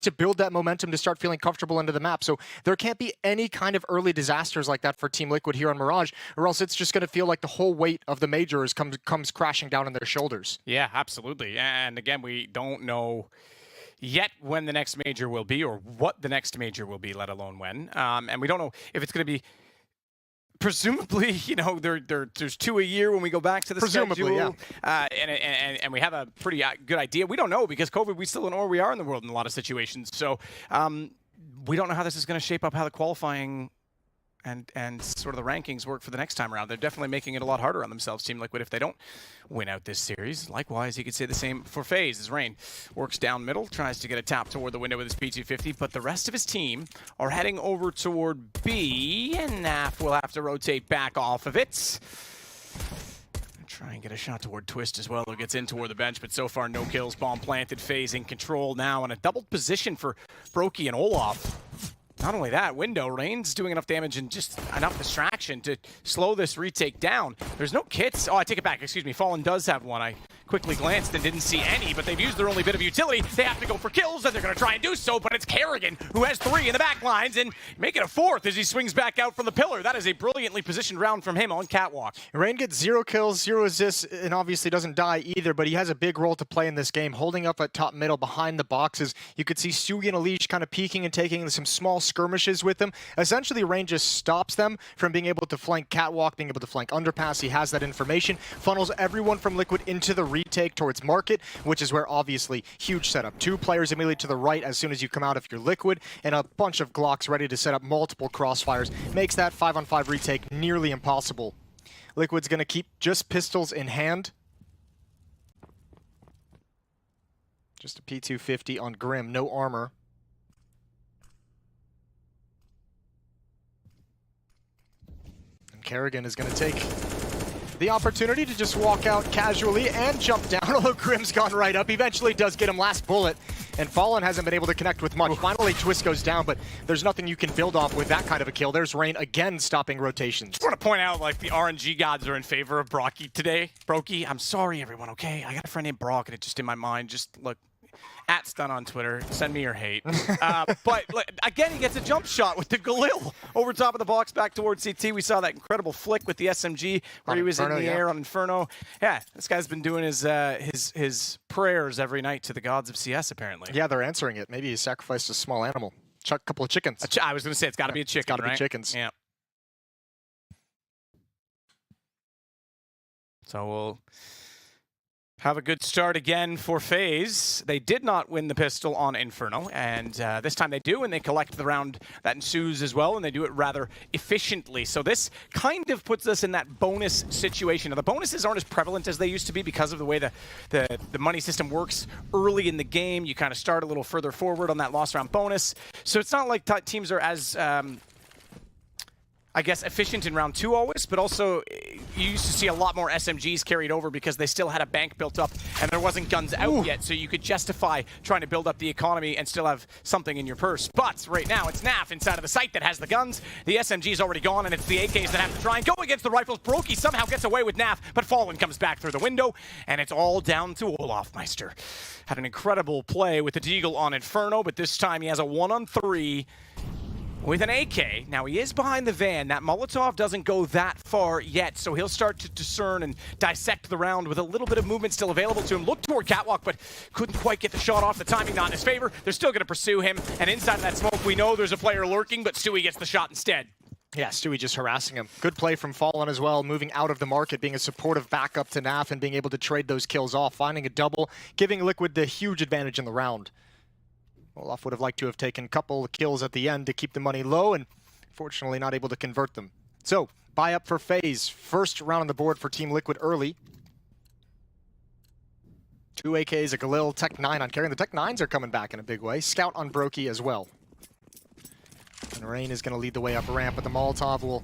to build that momentum to start feeling comfortable into the map. So there can't be any kind of early disasters like that for Team Liquid here on Mirage, or else it's just going to feel like the whole weight of the majors comes crashing down on their shoulders. Yeah, absolutely. And again, we don't know yet when the next major will be, or what the next major will be, let alone when. And we don't know if it's going to be, presumably, you know, there's 2 a year when we go back to the schedule. Yeah. And we have a pretty good idea. We don't know because COVID, we still don't know where we are in the world in a lot of situations. So we don't know how this is going to shape up, how the qualifying and sort of the rankings work for the next time around. They're definitely making it a lot harder on themselves, Team Liquid, if they don't win out this series. Likewise, you could say the same for FaZe, as Rain works down middle, tries to get a tap toward the window with his P250, but the rest of his team are heading over toward B, and NAF will have to rotate back off of it. Try and get a shot toward Twistzz as well, who gets in toward the bench, but so far no kills. Bomb planted, FaZe in control now, and a doubled position for Brokey and Olof. Not only that, window, Rain's doing enough damage and just enough distraction to slow this retake down. There's no kits. Oh, I take it back. Excuse me. Fallen does have one. I quickly glanced and didn't see any, but they've used their only bit of utility. They have to go for kills, and they're going to try and do so, but it's Kerrigan who has 3 in the back lines and make it a 4th as he swings back out from the pillar. That is a brilliantly positioned round from him on Catwalk. Rain gets 0 kills, 0 assists, and obviously doesn't die either, but he has a big role to play in this game, holding up at top middle behind the boxes. You could see Stewie and EliGE kind of peeking and taking some small skirmishes with them. Essentially, Rain just stops them from being able to flank Catwalk, being able to flank Underpass. He has that information, funnels everyone from Liquid into the retake towards Market, which is where obviously huge setup. 2 players immediately to the right as soon as you come out if you're Liquid, and a bunch of Glocks ready to set up multiple crossfires. Makes that 5-on-5 retake nearly impossible. Liquid's going to keep just pistols in hand. Just a P250 on Grim, no armor. Kerrigan is going to take the opportunity to just walk out casually and jump down, although Grim's gone right up. Eventually does get him last bullet, and Fallen hasn't been able to connect with much. Finally, Twistzz goes down, but there's nothing you can build off with that kind of a kill. There's Rain again stopping rotations. I want to point out, like, the RNG gods are in favor of Brokey today. Brokey, I'm sorry, everyone, okay? I got a friend named Brock, and it's just in my mind. Just, look, @stun on Twitter. Send me your hate. But again, he gets a jump shot with the Galil over top of the box back towards CT. We saw that incredible flick with the SMG where he was in the air on Inferno. Yeah, this guy's been doing his prayers every night to the gods of CS, apparently. Yeah, they're answering it. Maybe he sacrificed a small animal. A couple of chickens. I was going to say, it's got to be a chicken, It's got to be chickens. Yeah. So we'll have a good start again for FaZe. They did not win the pistol on Inferno, and this time they do, and they collect the round that ensues as well, and they do it rather efficiently. So this kind of puts us in that bonus situation. Now, the bonuses aren't as prevalent as they used to be because of the way the money system works early in the game. You kind of start a little further forward on that lost round bonus. So it's not like teams are as I guess, efficient in round 2 always, but also you used to see a lot more SMGs carried over because they still had a bank built up and there wasn't guns out yet, so you could justify trying to build up the economy and still have something in your purse. But right now, it's NAF inside of the site that has the guns. The SMG's already gone, and it's the AKs that have to try and go against the rifles. Brokey somehow gets away with NAF, but Fallen comes back through the window, and it's all down to olofmeister. Had an incredible play with the Deagle on Inferno, but this time he has a 1-on-3 with an AK. Now, he is behind the van. That Molotov doesn't go that far yet, so he'll start to discern and dissect the round with a little bit of movement still available to him. Looked toward Catwalk, but couldn't quite get the shot off. The timing not in his favor. They're still going to pursue him, and inside of that smoke, we know there's a player lurking, but Stewie gets the shot instead. Yeah, Stewie just harassing him. Good play from Fallen as well, moving out of the market, being a supportive backup to NAF and being able to trade those kills off, finding a double, giving Liquid the huge advantage in the round. Olaf would have liked to have taken a couple of kills at the end to keep the money low, and fortunately not able to convert them. So, buy up for FaZe. First round on the board for Team Liquid early. 2 AKs, a Galil, Tech 9 on Kerrigan. The Tech 9s are coming back in a big way. Scout on Brokey as well. And Rain is going to lead the way up ramp, but the Molotov will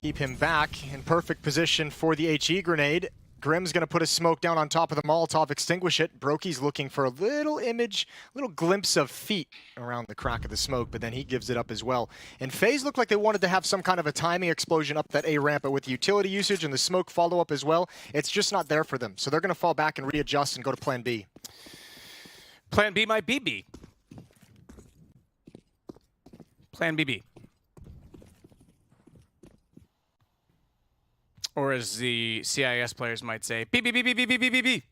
keep him back in perfect position for the HE grenade. Grim's going to put a smoke down on top of the Molotov, extinguish it. Brokey's looking for a little image, a little glimpse of feet around the crack of the smoke, but then he gives it up as well. And FaZe looked like they wanted to have some kind of a timing explosion up that A ramp, but with the utility usage and the smoke follow-up as well, it's just not there for them. So they're going to fall back and readjust and go to plan B. Plan B might be B. Plan BB. Or as the CIS players might say, B, B, B, B, B, B, B, B, B.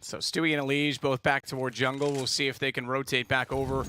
So Stewie and EliGE both back toward jungle. We'll see if they can rotate back over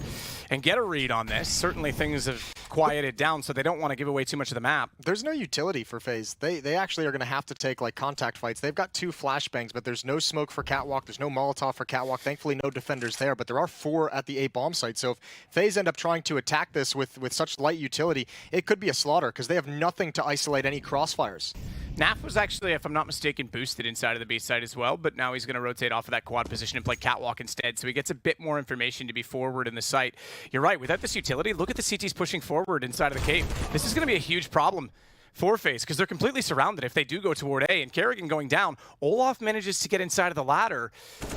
and get a read on this. Certainly things have quieted down, so they don't want to give away too much of the map. There's no utility for FaZe. They actually are going to have to take like contact fights. They've got 2 flashbangs, but there's no smoke for Catwalk. There's no Molotov for Catwalk. Thankfully, no defenders there, but there are 4 at the A bomb site. So if FaZe end up trying to attack this with such light utility, it could be a slaughter because they have nothing to isolate any crossfires. NAF was actually, if I'm not mistaken, boosted inside of the B side as well, but now he's going to rotate off of that quad position and play Catwalk instead, so he gets a bit more information to be forward in the site. You're right, without this utility, look at the CTs pushing forward inside of the cave. This is going to be a huge problem for FaZe, because they're completely surrounded if they do go toward A, and Kerrigan going down. Olof manages to get inside of the ladder,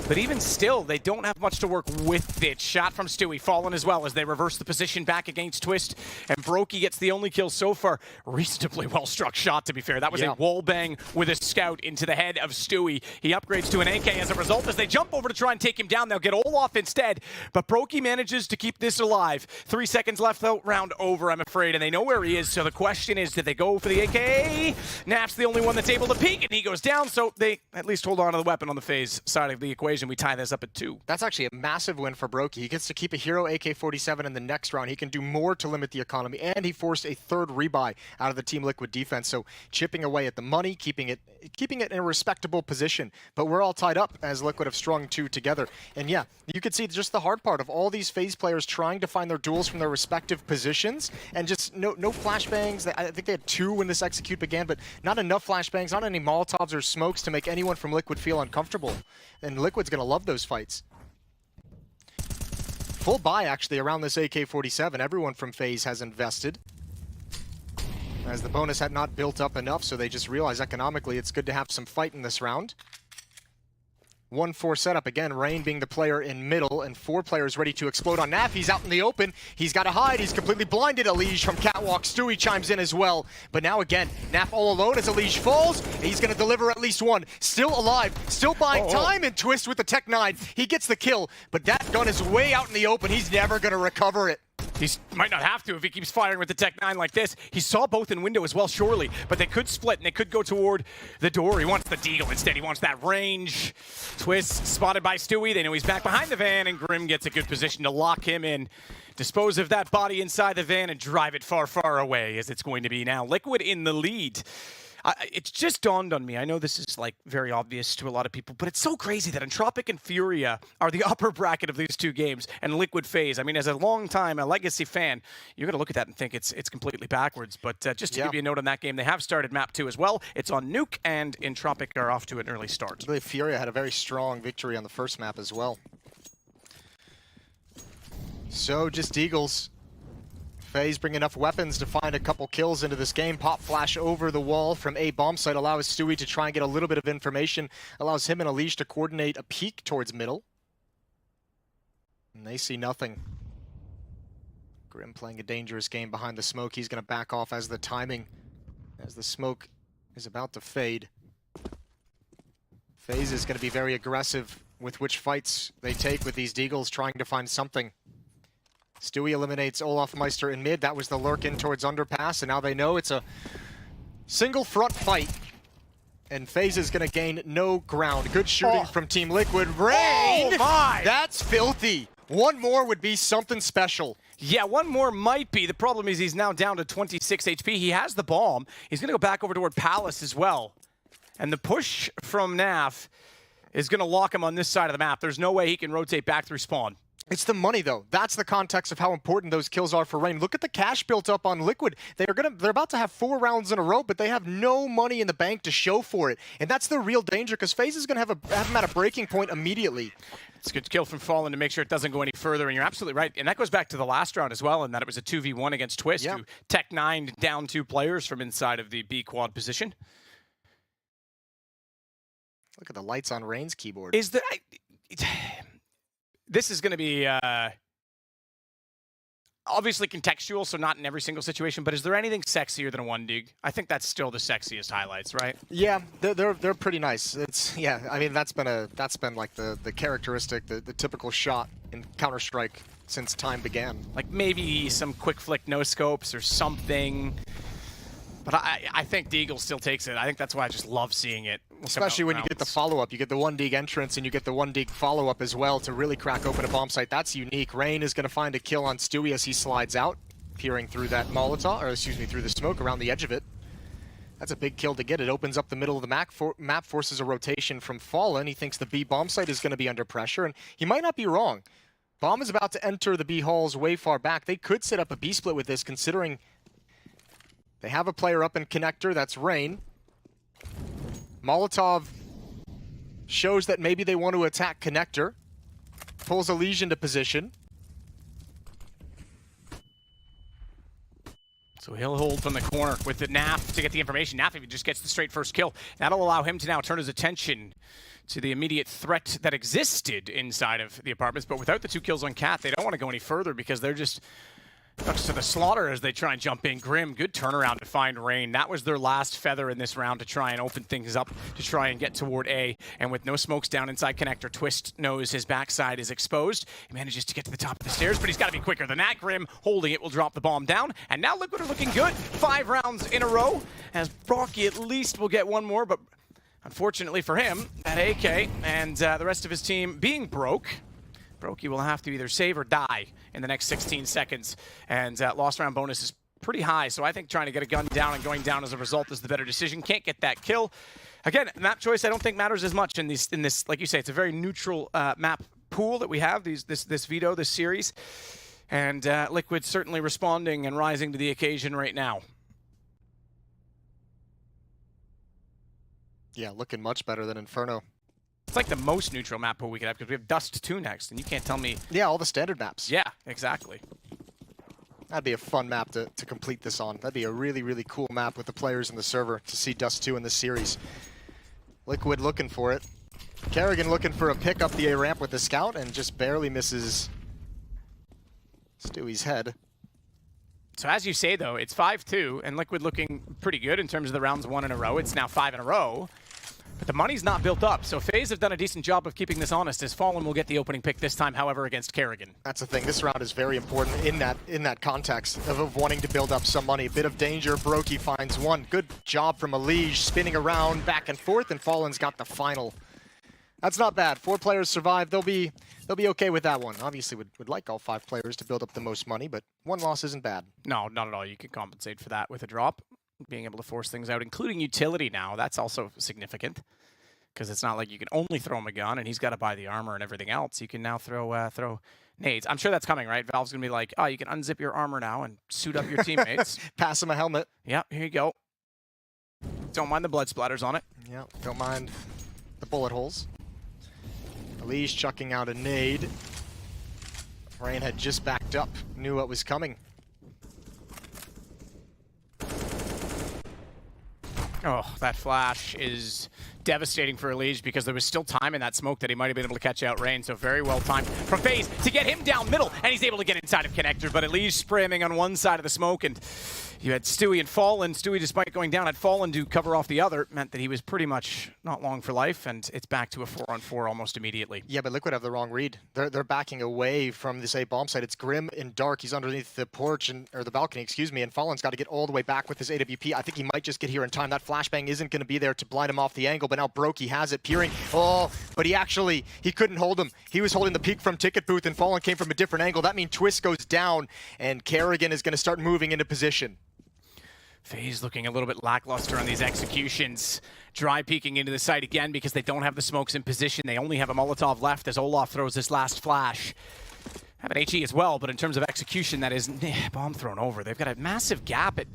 but even still, they don't have much to work with it. Shot from Stewie, fallen as well as they reverse the position back against Twistzz, and Brokey gets the only kill so far. Reasonably well-struck shot, to be fair. That was a wall bang with a scout into the head of Stewie. He upgrades to an AK as a result. As they jump over to try and take him down, they'll get Olof instead, but Brokey manages to keep this alive. 3 seconds left, though. Round over, I'm afraid, and they know where he is, so the question is, did they go for the AK? NAF's the only one that's able to peek, and he goes down, so they at least hold on to the weapon on the FaZe side of the equation. We tie this up at 2. That's actually a massive win for Brokey. He gets to keep a hero AK-47 in the next round. He can do more to limit the economy, and he forced a 3rd rebuy out of the Team Liquid defense. So chipping away at the money, keeping it in a respectable position. But we're all tied up as Liquid have strung 2 together. And yeah, you could see just the hard part of all these FaZe players trying to find their duels from their respective positions, and just no flashbangs. I think they had 2 when this execute began, but not enough flashbangs, not any Molotovs or smokes to make anyone from Liquid feel uncomfortable. And Liquid's going to love those fights. Full buy, actually, around this AK-47. Everyone from FaZe has invested, as the bonus had not built up enough, so they just realized economically it's good to have some fight in this round. 1-4 setup. Again, Rain being the player in middle, and 4 players ready to explode on NAF. He's out in the open. He's got to hide. He's completely blinded. EliGE from Catwalk. Stewie chimes in as well. But now again, NAF all alone as EliGE falls. He's going to deliver at least 1. Still alive. Still buying time, and Twistzz with the Tech 9. He gets the kill, but that gun is way out in the open. He's never going to recover it. He might not have to if he keeps firing with the Tech 9 like this. He saw both in window as well, surely, but they could split and they could go toward the door. He wants the deagle instead. He wants that range. Twistzz spotted by Stewie. They know he's back behind the van, and Grim gets a good position to lock him in. Dispose of that body inside the van and drive it far, far away, as it's going to be now. Liquid in the lead. It's just dawned on me. I know this is like very obvious to a lot of people, but it's so crazy that Entropic and Furia are the upper bracket of these 2 games, and Liquid FaZe. I mean, as a long time, a legacy fan, you're going to look at that and think it's completely backwards. But just to give you a note on that game, they have started map 2 as well. It's on Nuke, and Entropic are off to an early start. I believe Furia had a very strong victory on the first map as well. So just Eagles. FaZe bring enough weapons to find a couple kills into this game. Pop flash over the wall from A bomb site allows Stewie to try and get a little bit of information. Allows him and EliGE to coordinate a peek towards middle. And they see nothing. Grim playing a dangerous game behind the smoke. He's going to back off as the smoke is about to fade. FaZe is going to be very aggressive with which fights they take with these Deagles, trying to find something. Stewie eliminates olofmeister in mid. That was the lurk in towards underpass, and now they know it's a single front fight. And FaZe is going to gain no ground. Good shooting from Team Liquid. Rain! Oh my! That's filthy. 1 more would be something special. Yeah, 1 more might be. The problem is he's now down to 26 HP. He has the bomb. He's going to go back over toward Palace as well. And the push from NAF is going to lock him on this side of the map. There's no way he can rotate back through spawn. It's the money, though. That's the context of how important those kills are for Rain. Look at the cash built up on Liquid. They're about to have 4 rounds in a row, but they have no money in the bank to show for it. And that's the real danger, because FaZe is going to have him at a breaking point immediately. It's a good kill from Fallen to make sure it doesn't go any further, and you're absolutely right. And that goes back to the last round as well, in that it was a 2v1 against Twistzz, who Tech 9 down 2 players from inside of the B quad position. Look at the lights on Rain's keyboard. Is there... This is going to be, obviously contextual, so not in every single situation, but is there anything sexier than a 1 dig? I think that's still the sexiest highlights, right? Yeah, they're pretty nice. It's yeah, I mean that's been like the characteristic, the typical shot in Counter-Strike since time began. Like maybe some quick flick no scopes or something. But I think Deagle still takes it. I think that's why I just love seeing it. Especially when you get the follow-up. You get the 1 dig entrance and you get the 1 dig follow-up as well to really crack open a bomb site. That's unique. Rain is going to find a kill on Stewie as he slides out, peering through that Molotov, or excuse me, through the smoke around the edge of it. That's a big kill to get. It opens up the middle of the map, forces a rotation from Fallen. He thinks the B bomb site is going to be under pressure, and he might not be wrong. Bomb is about to enter the B halls way far back. They could set up a B split with this, considering they have a player up in connector. That's Rain. Molotov shows that maybe they want to attack connector. Pulls EliGE into position. So he'll hold from the corner with the NAF to get the information. NAF, if he just gets the straight first kill, that'll allow him to now turn his attention to the immediate threat that existed inside of the apartments. But without the 2 kills on Cat, they don't want to go any further because they're just to the slaughter as they try and jump in. Grim, good turnaround to find Rain. That was their last feather in this round to try and open things up, to try and get toward A. And with no smokes down inside connector, Twistzz knows his backside is exposed. He manages to get to the top of the stairs, but he's got to be quicker than that. Grim holding it will drop the bomb down. And now Liquid are looking good. 5 rounds in a row, as Brocky at least will get one more, but unfortunately for him, that AK and the rest of his team being broke, Brokey will have to either save or die in the next 16 seconds. And lost round bonus is pretty high, so I think trying to get a gun down and going down as a result is the better decision. Can't get that kill. Again, map choice I don't think matters as much in this, like you say, it's a very neutral map pool that we have, this veto, this series. And Liquid certainly responding and rising to the occasion right now. Yeah, looking much better than Inferno. It's like the most neutral map pool we could have because we have Dust 2 next, and you can't tell me... Yeah, all the standard maps. Yeah, exactly. That'd be a fun map to complete this on. That'd be a really, really cool map with the players in the server to see Dust 2 in this series. Liquid looking for it. Kerrigan looking for a pick up the A ramp with the scout and just barely misses Stewie's head. So as you say, though, it's 5-2, and Liquid looking pretty good in terms of the rounds 1 in a row. It's now 5 in a row. But the money's not built up, so FaZe have done a decent job of keeping this honest, as Fallen will get the opening pick this time, however, against Kerrigan. That's the thing. This round is very important in that context of wanting to build up some money. A bit of danger. Brokey finds one. Good job from EliGE, spinning around back and forth, and Fallen's got the final. That's not bad. 4 players survive. They'll be okay with that one. Obviously, would like all 5 players to build up the most money, but 1 loss isn't bad. No, not at all. You can compensate for that with a drop. Being able to force things out, including utility now, that's also significant. Because it's not like you can only throw him a gun and he's got to buy the armor and everything else. You can now throw nades. I'm sure that's coming, right? Valve's going to be like, oh, you can unzip your armor now and suit up your teammates. Pass him a helmet. Yeah, here you go. Don't mind the blood splatters on it. Yeah, don't mind the bullet holes. EliGE chucking out a nade. Rain had just backed up, knew what was coming. Oh, that flash is devastating for EliGE because there was still time in that smoke that he might have been able to catch out Rain. So very well timed from FaZe to get him down middle, and he's able to get inside of connector. But EliGE spramming on one side of the smoke, and you had Stewie and Fallen. Stewie, despite going down, had Fallen to cover off the other. Meant that he was pretty much not long for life, and it's back to a 4-on-4 almost immediately. Yeah, but Liquid have the wrong read. They're backing away from this A bomb site. It's Grim and Dark. He's underneath the porch, or the balcony, excuse me, and Fallen's got to get all the way back with his AWP. I think he might just get here in time. That flashbang isn't going to be there to blind him off the angle, but now Brokey has it, peering. Oh, but he couldn't hold him. He was holding the peak from Ticket Booth, and Fallen came from a different angle. That means Twistzz goes down, and Kerrigan is going to start moving into position. FaZe looking a little bit lackluster on these executions. Dry peeking into the site again because they don't have the smokes in position. They only have a Molotov left as Olof throws this last flash. Have an HE as well, but in terms of execution, that is bomb thrown over. They've got a massive gap at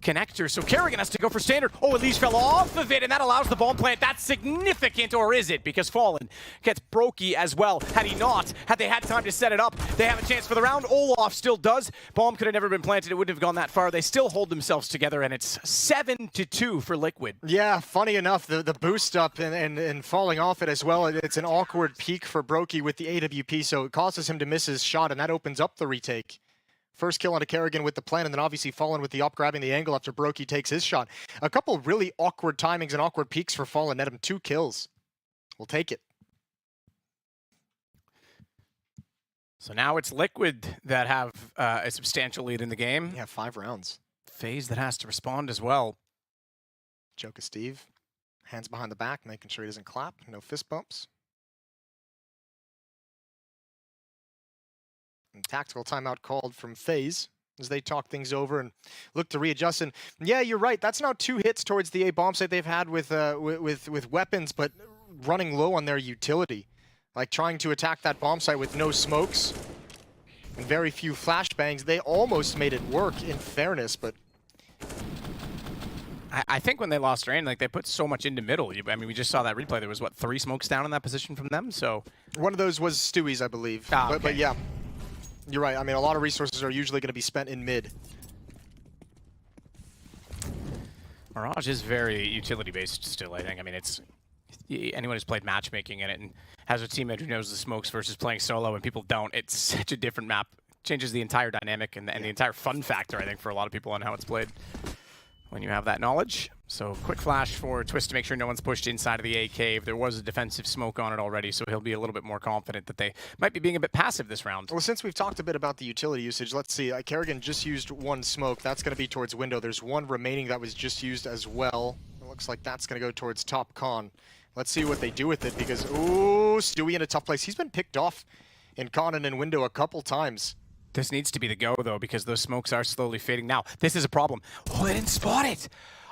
connector, so Kerrigan has to go for standard. Oh, EliGE fell off of it, and that allows the bomb plant. That's significant, or is it? Because Fallen gets Brokey as well. Had he not, had they had time to set it up, they have a chance for the round. Olof still does. Bomb could have never been planted. It wouldn't have gone that far. They still hold themselves together, and it's 7-2 for Liquid. Yeah, funny enough, the boost up and falling off it as well. It's an awkward peak for Brokey with the AWP, so it causes him to miss his shot, and that opens up the retake First kill onto Kerrigan with the plan, and then obviously Fallen with the up, grabbing the angle after Brokey takes his shot. A couple really awkward timings and awkward peaks for Fallen, net him 2 kills. We'll take it. So now it's Liquid that have a substantial lead in the game. Yeah, 5 rounds. FaZe that has to respond as well. Joker Steve, hands behind the back, making sure he doesn't clap. No fist bumps. And tactical timeout called from FaZe as they talk things over and look to readjust. And yeah, you're right. That's now 2 hits towards the A bomb site they've had with weapons, but running low on their utility. Like trying to attack that bomb site with no smokes and very few flashbangs. They almost made it work, in fairness, but I think when they lost rain, like they put so much into middle. I mean, we just saw that replay. There was, what, 3 smokes down in that position from them? So one of those was Stewie's, I believe. Okay. But yeah, you're right. I mean, a lot of resources are usually going to be spent in mid. Mirage is very utility-based still, I think. I mean, it's anyone who's played matchmaking in it and has a teammate who knows the smokes versus playing solo and people don't, it's such a different map. Changes the entire dynamic and the entire fun factor, I think, for a lot of people on how it's played when you have that knowledge. So quick flash for Twistzz to make sure no one's pushed inside of the A cave. There was a defensive smoke on it already, so he'll be a little bit more confident that they might be being a bit passive this round. Well, since we've talked a bit about the utility usage, let's see. Kerrigan just used 1 smoke. That's going to be towards window. There's 1 remaining that was just used as well. It looks like that's going to go towards top con. Let's see what they do with it because, ooh, Stewie in a tough place. He's been picked off in con and in window a couple times. This needs to be the go, though, because those smokes are slowly fading. Now, this is a problem. Oh, they didn't spot it.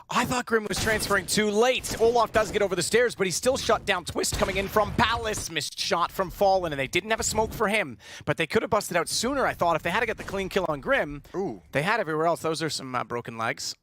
I thought Grim was transferring too late. Olaf does get over the stairs, but he's still shut down. Twistzz coming in from Palace. Missed shot from Fallen, and they didn't have a smoke for him. But they could have busted out sooner, I thought, if they had to get the clean kill on Grim. Ooh. They had everywhere else. Those are some broken legs.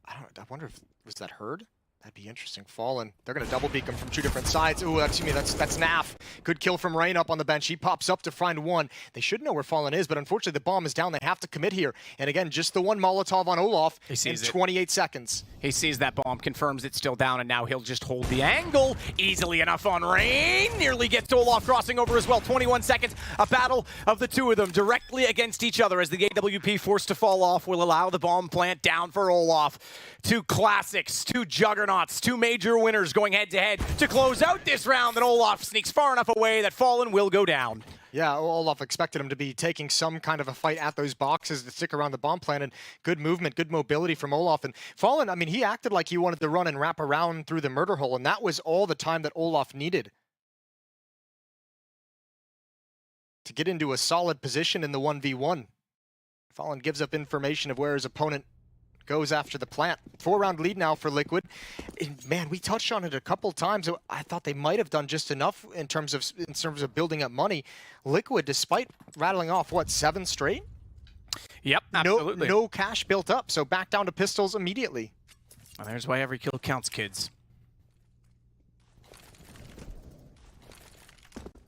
I wonder if, was that Herd? That'd be interesting. Fallen. They're going to double peek him from 2 different sides. Ooh, excuse me, that's NAF. Good kill from Rain up on the bench. He pops up to find 1. They should know where Fallen is, but unfortunately the bomb is down. They have to commit here. And again, just the 1 Molotov on Olaf in 28 seconds. He sees that bomb, confirms it's still down, and now he'll just hold the angle easily enough on Rain. Nearly gets to Olaf crossing over as well. 21 seconds. A battle of the 2 of them directly against each other as the AWP forced to fall off will allow the bomb plant down for Olaf. 2 classics, 2 juggernauts, 2 major winners going head-to-head to close out this round, and Olaf sneaks far enough away that Fallen will go down. Yeah, Olaf expected him to be taking some kind of a fight at those boxes to stick around the bomb plant, and good movement, good mobility from Olaf. And Fallen, I mean, he acted like he wanted to run and wrap around through the murder hole, and that was all the time that Olaf needed to get into a solid position in the 1v1. Fallen gives up information of where his opponent goes after the plant. 4-round lead now for Liquid. And man, we touched on it a couple times. I thought they might have done just enough in terms of building up money. Liquid, despite rattling off, what, 7 straight? Yep, absolutely. No cash built up, so back down to pistols immediately. Well, there's why every kill counts, kids.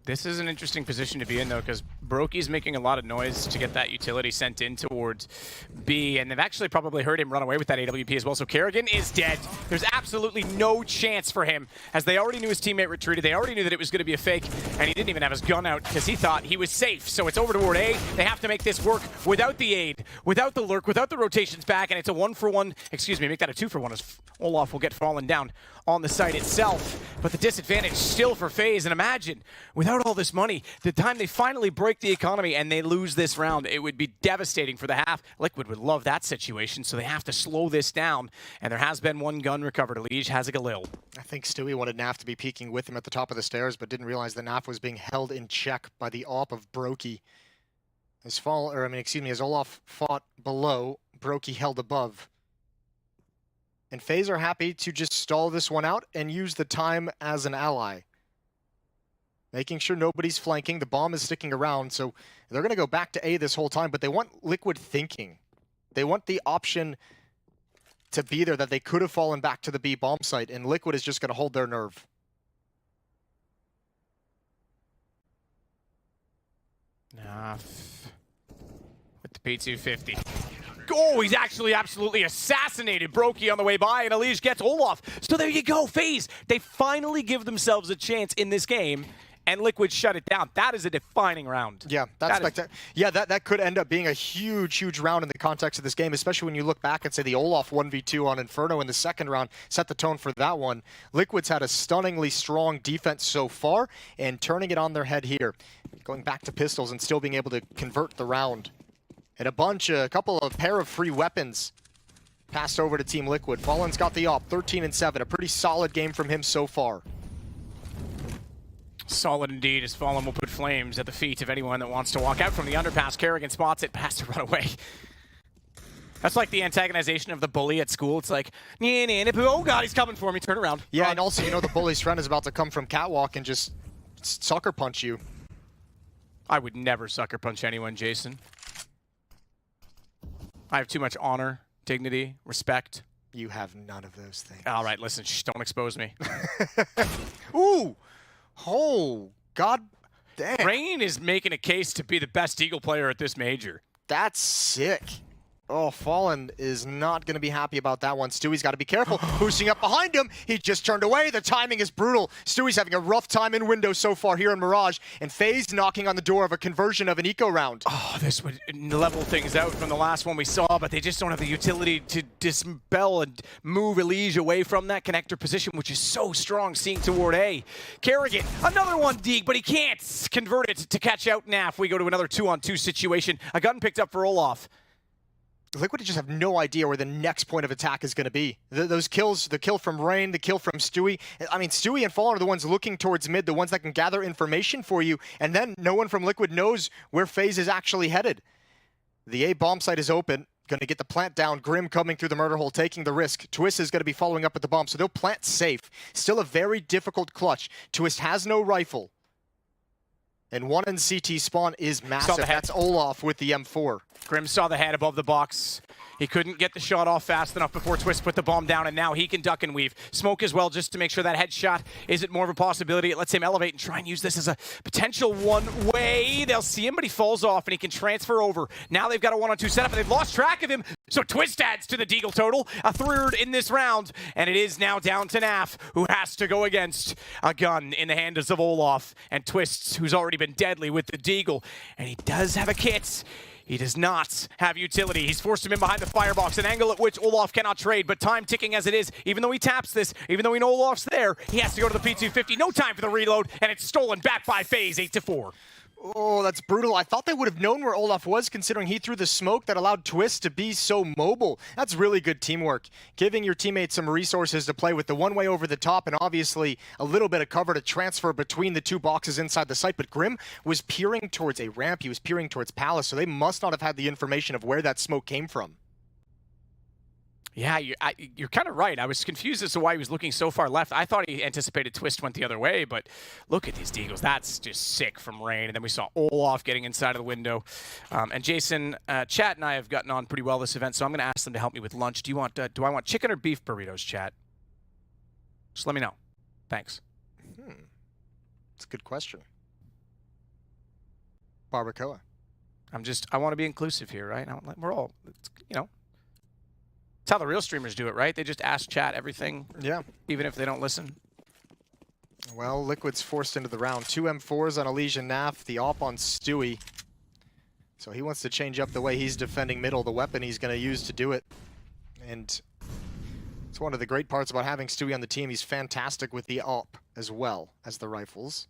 This is an interesting position to be in, though, because Brokey's making a lot of noise to get that utility sent in towards B, and they've actually probably heard him run away with that AWP as well, so Kerrigan is dead. There's absolutely no chance for him, as they already knew his teammate retreated. They already knew that it was going to be a fake, and he didn't even have his gun out because he thought he was safe. So it's over toward A. They have to make this work without the aid, without the lurk, without the rotations back, and it's a 1-for-1, excuse me, make that a 2-for-1 as Olaf will get fallen down on the site itself. But the disadvantage still for FaZe, and imagine, without all this money, the time they finally break the economy and they lose this round, it would be devastating for the half. Liquid would love that situation, so they have to slow this down, and there has been 1 gun recovered. EliGE has a Galil. I think Stewie wanted NAF to be peeking with him at the top of the stairs, but didn't realize that NAF was being held in check by the AWP of Brokey. As Olaf fought below, Brokey held above. And FaZe are happy to just stall this one out and use the time as an ally. Making sure nobody's flanking. The bomb is sticking around, so they're going to go back to A this whole time, but they want Liquid thinking. They want the option to be there that they could have fallen back to the B bomb site, and Liquid is just going to hold their nerve. With the P250. Oh, he's actually absolutely assassinated Brokey on the way by, and EliGE gets Olaf. So there you go, FaZe. They finally give themselves a chance in this game, and Liquid shut it down. That is a defining round. Yeah, that could end up being a huge round in the context of this game, especially when you look back and say the Olof 1v2 on Inferno in the second round set the tone for that one. Liquid's had a stunningly strong defense so far, and turning it on their head here, going back to pistols and still being able to convert the round. And a couple of pair of free weapons passed over to Team Liquid. Fallen's got the op, 13-7. A pretty solid game from him so far. Solid indeed, as Fallen will put flames at the feet of anyone that wants to walk out from the underpass. Kerrigan spots it, has to run away. That's like the antagonization of the bully at school. It's like, oh god, he's coming for me, turn around. Yeah, run. And also, you know, the bully's friend is about to come from catwalk and just sucker punch you. I would never sucker punch anyone, Jason. I have too much honor, dignity, respect. You have none of those things. All right, listen, shh, don't expose me. Ooh! Oh, god damn. Rain is making a case to be the best Eagle player at this major. That's sick. Oh, Fallen is not going to be happy about that one. Stewie's got to be careful. Boosting up behind him. He just turned away. The timing is brutal. Stewie's having a rough time in window so far here in Mirage. And FaZe knocking on the door of a conversion of an eco round. Oh, this would level things out from the last one we saw, but they just don't have the utility to dispel and move EliGE away from that connector position, which is so strong, seeing toward A. Kerrigan, another one dig, but he can't convert it to catch out NAF. We go to another 2-on-2 situation. A gun picked up for Olaf. Liquid just have no idea where the next point of attack is going to be. Those kills, the kill from Rain, the kill from Stewie. I mean, Stewie and Fallen are the ones looking towards mid, the ones that can gather information for you, and then no one from Liquid knows where FaZe is actually headed. The A bomb site is open. Going to get the plant down. Grim coming through the murder hole, taking the risk. Twistzz is going to be following up at the bomb, so they'll plant safe. Still a very difficult clutch. Twistzz has no rifle. And one in CT spawn is massive. That's Olaf with the M4. Grim saw the head above the box. He couldn't get the shot off fast enough before Twistzz put the bomb down, and now he can duck and weave. Smoke as well, just to make sure that headshot isn't more of a possibility. It lets him elevate and try and use this as a potential one-way. They'll see him, but he falls off, and he can transfer over. Now they've got a 1-on-2 setup, and they've lost track of him. So Twistzz adds to the Deagle total, a third in this round, and it is now down to NAF, who has to go against a gun in the hands of Olaf, and Twistzz, who's already been deadly with the Deagle. And he does have a kit. He does not have utility. He's forced him in behind the firebox, an angle at which Olaf cannot trade, but time ticking as it is. Even though he taps this, even though we know Olaf's there, he has to go to the P250. No time for the reload, and it's stolen back by FaZe, 8-4. Oh, that's brutal. I thought they would have known where Olaf was, considering he threw the smoke that allowed Twistzz to be so mobile. That's really good teamwork. Giving your teammates some resources to play with, the one way over the top, and obviously a little bit of cover to transfer between the two boxes inside the site. But Grim was peering towards a ramp. He was peering towards Palace, so they must not have had the information of where that smoke came from. Yeah, you're kind of right. I was confused as to why he was looking so far left. I thought he anticipated Twistzz went the other way, but look at these Deagles. That's just sick from Rain. And then we saw Olaf getting inside of the window. And Jason, Chat and I have gotten on pretty well this event, so I'm going to ask them to help me with lunch. Do I want chicken or beef burritos, Chat? Just let me know. Thanks. That's a good question. Barbacoa. I want to be inclusive here, right? We're all, you know. That's how the real streamers do it, right? They just ask chat everything, yeah, even if they don't listen. Well, Liquid's forced into the round. 2 M4s on EliGE and NAF, the op on Stewie. So he wants to change up the way he's defending middle, the weapon he's going to use to do it. And it's one of the great parts about having Stewie on the team. He's fantastic with the op as well as the rifles.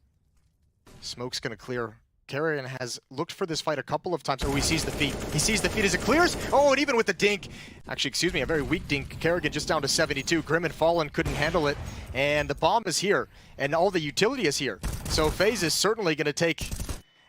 Smoke's going to clear. Kerrigan has looked for this fight a couple of times. Oh, he sees the feet. He sees the feet as it clears. Oh, and even with the dink. Actually, excuse me, a very weak dink. Kerrigan just down to 72. Grim and Fallen couldn't handle it. And the bomb is here. And all the utility is here. So FaZe is certainly going to take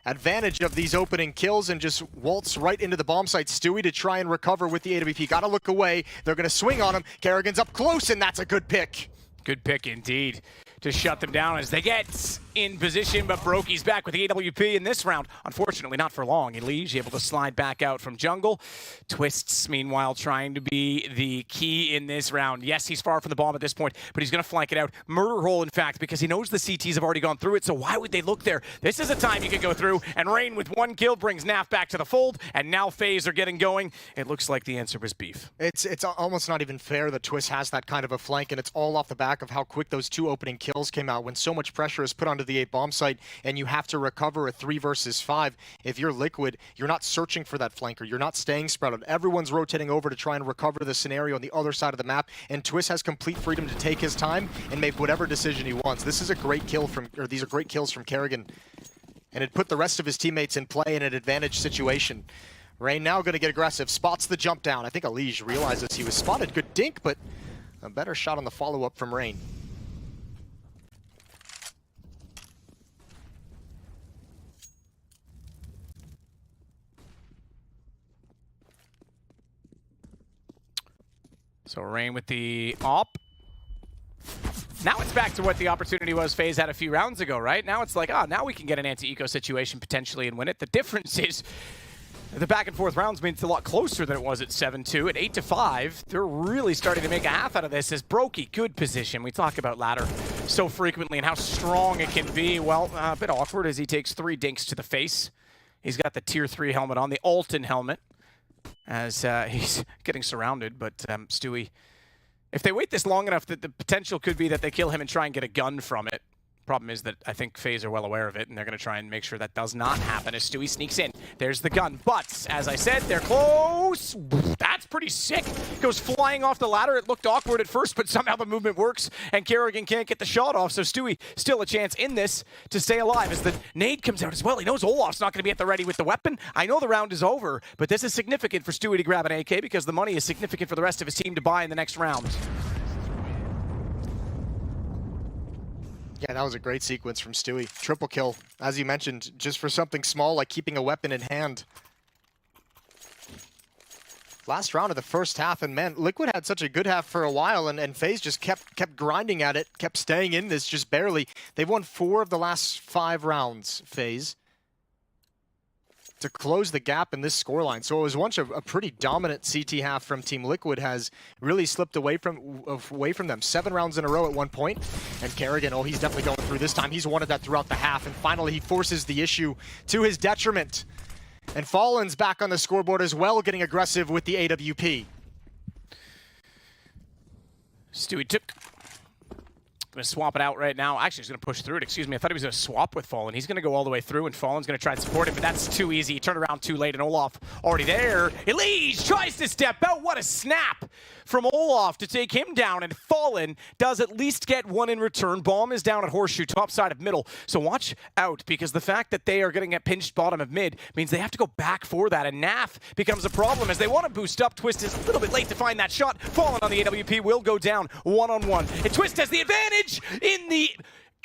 advantage of these opening kills and just waltz right into the bomb site. Stewie to try and recover with the AWP. Got to look away. They're going to swing on him. Kerrigan's up close, and that's a good pick. Good pick indeed to shut them down as they get in position, but Brokey's back with the AWP in this round. Unfortunately, not for long. EliGE able to slide back out from jungle. Twistzz, meanwhile, trying to be the key in this round. Yes, he's far from the bomb at this point, but he's going to flank it out. Murder hole, in fact, because he knows the CTs have already gone through it, so why would they look there? This is a time you can go through, and Rain with one kill brings NAF back to the fold, and now FaZe are getting going. It looks like the answer was beef. It's almost not even fair that Twistzz has that kind of a flank, and it's all off the back of how quick those two opening kills came out when so much pressure is put onto the 8 bomb site, and you have to recover a 3 versus 5. If you're Liquid, you're not searching for that flanker. You're not staying spread out. Everyone's rotating over to try and recover the scenario on the other side of the map, and Twistzz has complete freedom to take his time and make whatever decision he wants. This is a great kill from, or these are great kills from Kerrigan, and it put the rest of his teammates in play in an advantage situation. Rain now going to get aggressive, spots the jump down. I think EliGE realizes he was spotted. Good dink, but a better shot on the follow-up from Rain. So Rain with the op. Now it's back to what the opportunity was FaZe had a few rounds ago, right? Now it's like, now we can get an anti-eco situation potentially and win it. The difference is the back and forth rounds mean it's a lot closer than it was at 7-2. At 8-5, they're really starting to make a half out of this as Brokey, good position. We talk about ladder so frequently and how strong it can be. Well, a bit awkward as he takes 3 dinks to the face. He's got the tier 3 helmet on, the Alton helmet, as he's getting surrounded. But Stewie, if they wait this long enough, the potential could be that they kill him and try and get a gun from it. Problem is that I think FaZe are well aware of it, and they're going to try and make sure that does not happen as Stewie sneaks in. There's the gun, but as I said, they're close. That's pretty sick. Goes flying off the ladder. It looked awkward at first, but somehow the movement works, and Kerrigan can't get the shot off, so Stewie still a chance in this to stay alive as the nade comes out as well. He knows Olof's not going to be at the ready with the weapon. I know the round is over, but this is significant for Stewie to grab an AK because the money is significant for the rest of his team to buy in the next round. Yeah, that was a great sequence from Stewie. Triple kill, as you mentioned, just for something small like keeping a weapon in hand. Last round of the first half, and man, Liquid had such a good half for a while, and FaZe just kept grinding at it, kept staying in this just barely. They've won 4 of the last 5 rounds, FaZe, to close the gap in this scoreline. So it was once a pretty dominant CT half from Team Liquid has really slipped away from them. 7 rounds in a row at one point. And Kerrigan, oh, he's definitely going through this time. He's wanted that throughout the half. And finally, he forces the issue to his detriment. And Fallen's back on the scoreboard as well, getting aggressive with the AWP. Stewie took. Going to swap it out right now. Actually, he's going to push through it. Excuse me. I thought he was going to swap with Fallen. He's going to go all the way through, and Fallen's going to try and support him, but that's too easy. He turned around too late, and Olof already there. EliGE tries to step out. What a snap from Olof to take him down, and Fallen does at least get one in return. Bomb is down at Horseshoe, top side of middle. So watch out, because the fact that they are going to get pinched bottom of mid means they have to go back for that, and NAF becomes a problem as they want to boost up. Twistzz is a little bit late to find that shot. Fallen on the AWP will go down one-on-one, and Twistzz has the advantage in the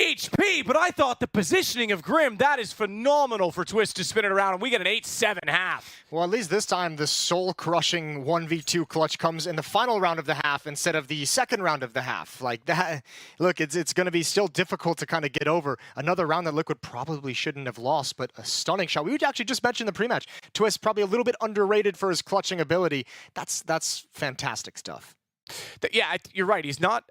HP, but I thought the positioning of Grim, that is phenomenal for Twistzz to spin it around, and we get an 8-7 half. Well, at least this time, the soul-crushing 1v2 clutch comes in the final round of the half instead of the second round of the half. Like that, look, it's going to be still difficult to kind of get over. Another round that Liquid probably shouldn't have lost, but a stunning shot. We would actually just mention the pre-match. Twistzz probably a little bit underrated for his clutching ability. That's fantastic stuff. Yeah, you're right. He's not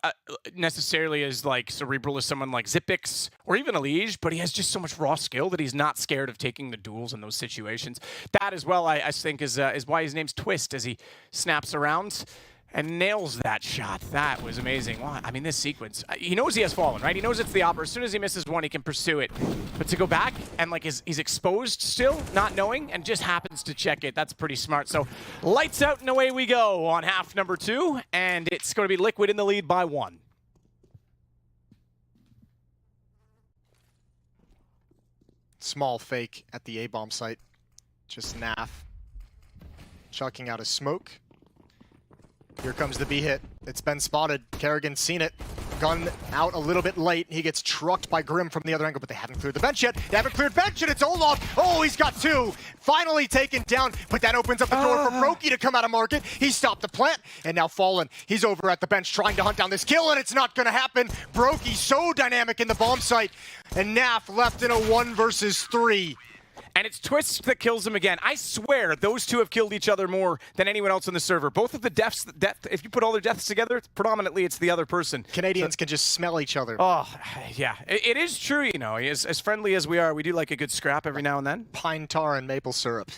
necessarily as like cerebral as someone like Xyp9x or even EliGE, but he has just so much raw skill that he's not scared of taking the duels in those situations. That as well, I think, is why his name's Twistzz, as he snaps around and nails that shot. That was amazing. Wow. I mean, this sequence, he knows he has Fallen, right? He knows it's the opera. As soon as he misses one, he can pursue it. But to go back and like he's exposed still, not knowing, and just happens to check it, that's pretty smart. So lights out and away we go on half number 2, and it's going to be Liquid in the lead by 1. Small fake at the A-bomb site. Just NAF chucking out a smoke. Here comes the B hit. It's been spotted. Kerrigan's seen it. Gun out a little bit late. He gets trucked by Grim from the other angle, but they haven't cleared the bench yet. They haven't cleared bench, and it's Olof. Oh, he's got 2. Finally taken down, but that opens up the door for Brokey to come out of market. He stopped the plant, and now Fallen. He's over at the bench trying to hunt down this kill, and it's not going to happen. Brokey so dynamic in the bomb site, and NAF left in a 1 versus 3. And it's Twistzz that kills him again. I swear those two have killed each other more than anyone else on the server. Both of the deaths, if you put all their deaths together, predominantly it's the other person. Canadians can just smell each other. Oh, yeah. It is true, you know. As friendly as we are, we do like a good scrap every now and then. Pine tar and maple syrup.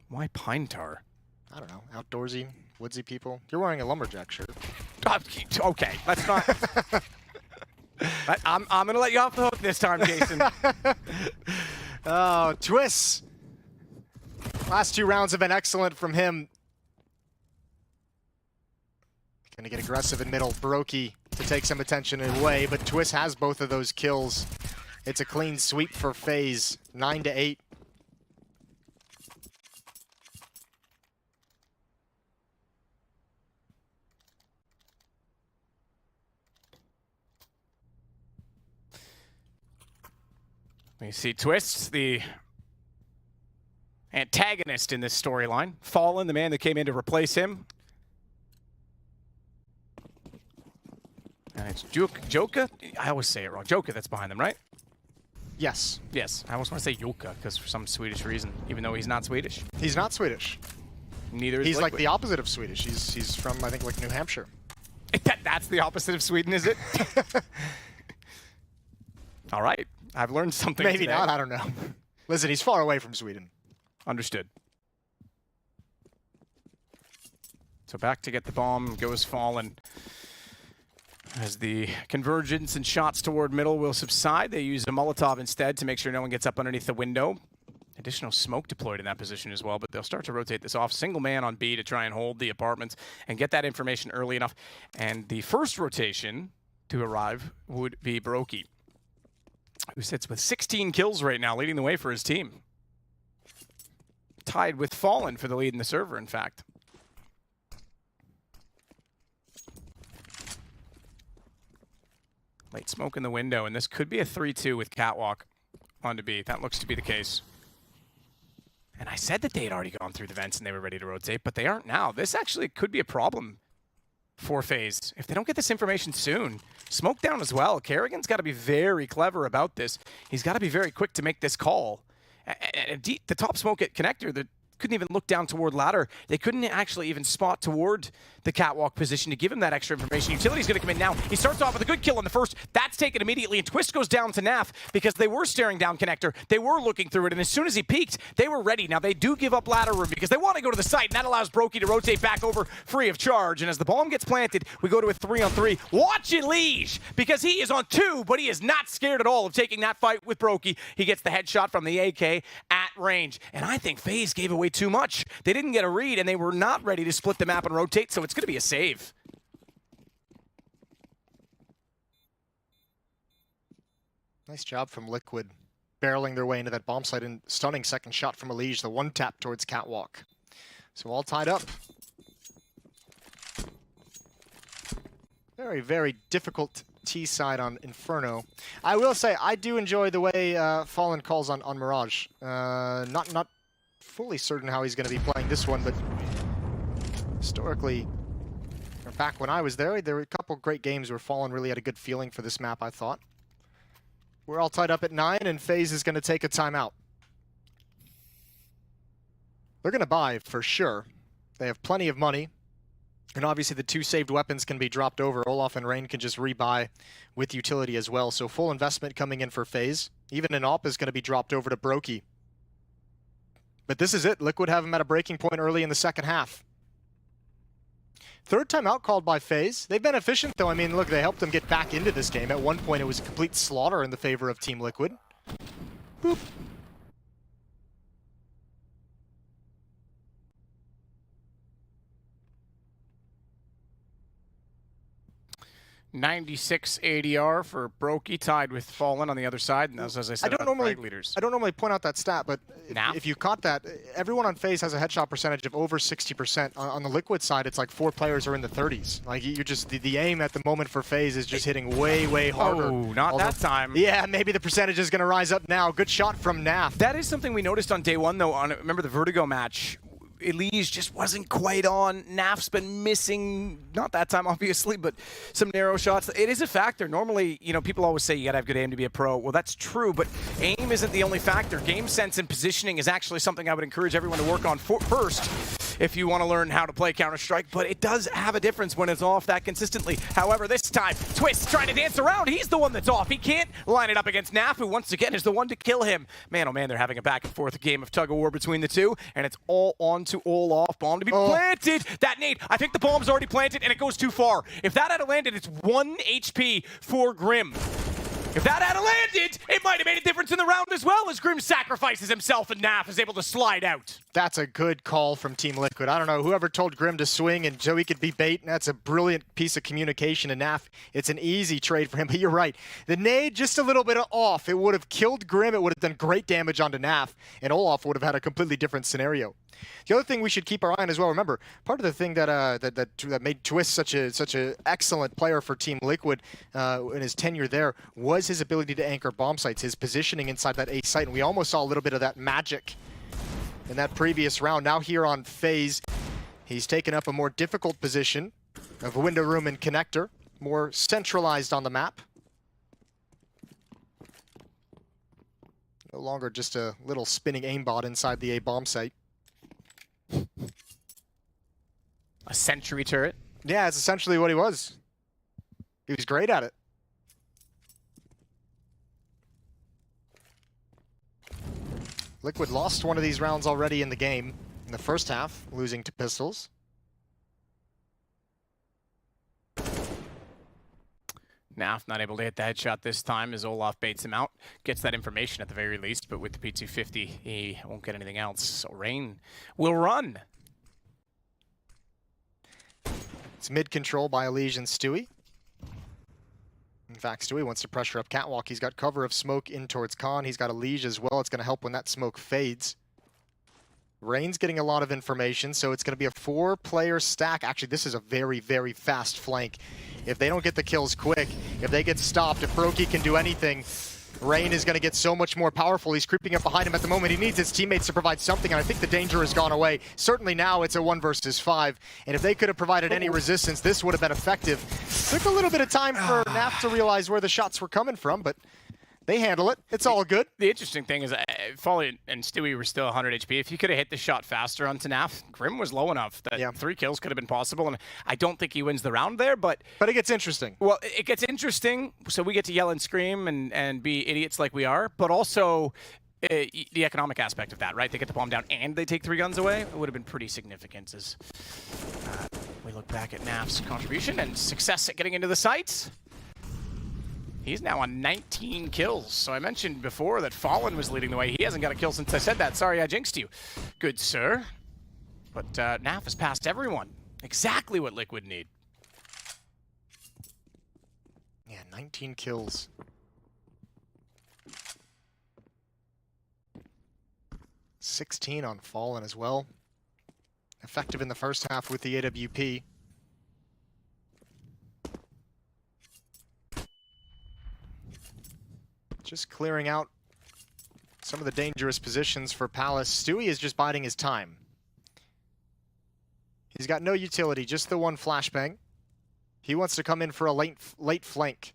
Why pine tar? I don't know. Outdoorsy, woodsy people. You're wearing a lumberjack shirt. Okay, let's not... But I'm going to let you off the hook this time, Jason. Oh, Twistzz. Last 2 rounds have been excellent from him. Gonna get aggressive in middle. Brokey to take some attention away, but Twistzz has both of those kills. It's a clean sweep for FaZe, 9-8. We see Twistzz, the antagonist in this storyline. Fallen, the man that came in to replace him. And it's Joka? I always say it wrong. Joka that's behind them, right? Yes. Yes. I always want to say Joka, because for some Swedish reason, even though he's not Swedish. He's not Swedish. Neither is He's like Liquid. the opposite of Swedish. He's from, I think, like New Hampshire. That's the opposite of Sweden, is it? All right. I've learned something Maybe today. not, I don't know. Listen, he's far away from Sweden. Understood. So back to get the bomb goes Fallen. As the convergence and shots toward middle will subside, they use a Molotov instead to make sure no one gets up underneath the window. Additional smoke deployed in that position as well, but they'll start to rotate this off. Single man on B to try and hold the apartments and get that information early enough. And the first rotation to arrive would be Brokey, who sits with 16 kills right now, leading the way for his team. Tied with Fallen for the lead in the server, in fact. Late smoke in the window, and this could be a 3-2 with Catwalk onto B. That looks to be the case. And I said that they had already gone through the vents and they were ready to rotate, but they aren't now. This actually could be a problem for FaZe if they don't get this information soon. Smoke down as well. Kerrigan's got to be very clever about this. He's got to be very quick to make this call. And the top smoke at connector, the couldn't even look down toward ladder. They couldn't actually even spot toward the catwalk position to give him that extra information. Utility's going to come in now. He starts off with a good kill on the first. That's taken immediately, and Twistzz goes down to NAF because they were staring down connector. They were looking through it, and as soon as he peeked, they were ready. Now, they do give up ladder room because they want to go to the site, and that allows Brokey to rotate back over free of charge. And as the bomb gets planted, we go to a 3-on-3. Watch EliGE, because he is on 2, but he is not scared at all of taking that fight with Brokey. He gets the headshot from the AK at range, and I think FaZe gave away too much. They didn't get a read, and they were not ready to split the map and rotate, so it's going to be a save. Nice job from Liquid, barreling their way into that bomb site, and stunning second shot from EliGE, the one tap towards Catwalk. So all tied up. Very, very difficult T side on Inferno. I will say, I do enjoy the way Fallen calls on Mirage. Not fully certain how he's going to be playing this one, but historically, or back when I was there were a couple great games where Fallen really had a good feeling for this map, I thought. We're all tied up at 9, and FaZe is going to take a timeout. They're going to buy, for sure. They have plenty of money. And obviously the 2 saved weapons can be dropped over. Olaf and Rain can just rebuy with utility as well. So full investment coming in for FaZe. Even an AWP is going to be dropped over to Brokey. But this is it. Liquid have him at a breaking point early in the second half. Third timeout called by FaZe. They've been efficient, though. I mean, look, they helped them get back into this game. At one point, it was a complete slaughter in the favor of Team Liquid. Boop. .96 ADR for Brokey, tied with Fallen on the other side. And as I said, I don't normally point out that stat, but if you caught that, everyone on FaZe has a headshot percentage of over 60%. On the Liquid side, it's like 4 players are in the 30s. Like you just the aim at the moment for FaZe is just hitting way, way harder. Oh, not that time. Yeah, maybe the percentage is going to rise up now. Good shot from NAF. That is something we noticed on day one, though. Remember the Vertigo match? EliGE just wasn't quite on. NAF's been missing, not that time obviously, but some narrow shots. It is a factor. Normally, you know, people always say you gotta have good aim to be a pro. Well, that's true, but aim isn't the only factor. Game sense and positioning is actually something I would encourage everyone to work on first if you want to learn how to play Counter-Strike, but it does have a difference when it's off that consistently. However, this time, Twistzz trying to dance around. He's the one that's off. He can't line it up against NAF, who once again is the one to kill him. Man, oh man, they're having a back and forth game of tug-of-war between the two, and it's all on to Olof. Bomb to be planted. That nade, I think the bomb's already planted, and it goes too far. If that had landed, it's 1 HP for Grim. If that had landed, it might have made a difference in the round as well, as Grim sacrifices himself and NAF is able to slide out. That's a good call from Team Liquid. I don't know, whoever told Grim to swing and Joey could be bait, that's a brilliant piece of communication. And NAF, it's an easy trade for him, but you're right. The nade, just a little bit off. It would have killed Grim, it would have done great damage onto NAF, and Olof would have had a completely different scenario. The other thing we should keep our eye on as well, remember, part of the thing that that made Twistzz such an excellent player for Team Liquid in his tenure there was his ability to anchor bomb sites, his positioning inside that A site, and we almost saw a little bit of that magic in that previous round. Now here on FaZe, he's taken up a more difficult position of window room and connector, more centralized on the map. No longer just a little spinning aimbot inside the A bomb site. A sentry turret. Yeah, it's essentially what he was. He was great at it. Liquid lost one of these rounds already in the game, in the first half, losing to Pistols. NAF not able to hit the headshot this time as Olof baits him out. Gets that information at the very least, but with the P250, he won't get anything else. So Rain will run. It's mid-control by EliGE and Stewie. In fact, Stewie wants to pressure up Catwalk. He's got cover of smoke in towards Khan. He's got EliGE as well. It's going to help when that smoke fades. Rain's getting a lot of information, so it's going to be a 4-player stack. Actually, this is a very, very fast flank. If they don't get the kills quick, if they get stopped, if Brokey can do anything, Rain is going to get so much more powerful. He's creeping up behind him at the moment. He needs his teammates to provide something, and I think the danger has gone away. Certainly now it's a 1 versus 5, and if they could have provided any resistance, this would have been effective. Took a little bit of time for NAF to realize where the shots were coming from, but they handle it. It's all good. The interesting thing is Folly and Stewie were still 100 HP. If you could have hit the shot faster onto NAF, Grim was low enough that 3 kills could have been possible, and I don't think he wins the round there, but it gets interesting. Well, it gets interesting, so we get to yell and scream and be idiots like we are, but also the economic aspect of that, right? They get the bomb down and they take 3 guns away. It would have been pretty significant as we look back at NAF's contribution and success at getting into the sites. He's now on 19 kills. So I mentioned before that Fallen was leading the way. He hasn't got a kill since I said that. Sorry, I jinxed you. Good, sir. But NAF has passed everyone. Exactly what Liquid need. Yeah, 19 kills. 16 on Fallen as well. Effective in the first half with the AWP. Just clearing out some of the dangerous positions for Palace. Stewie is just biding his time. He's got no utility, just the 1 flashbang. He wants to come in for a late flank.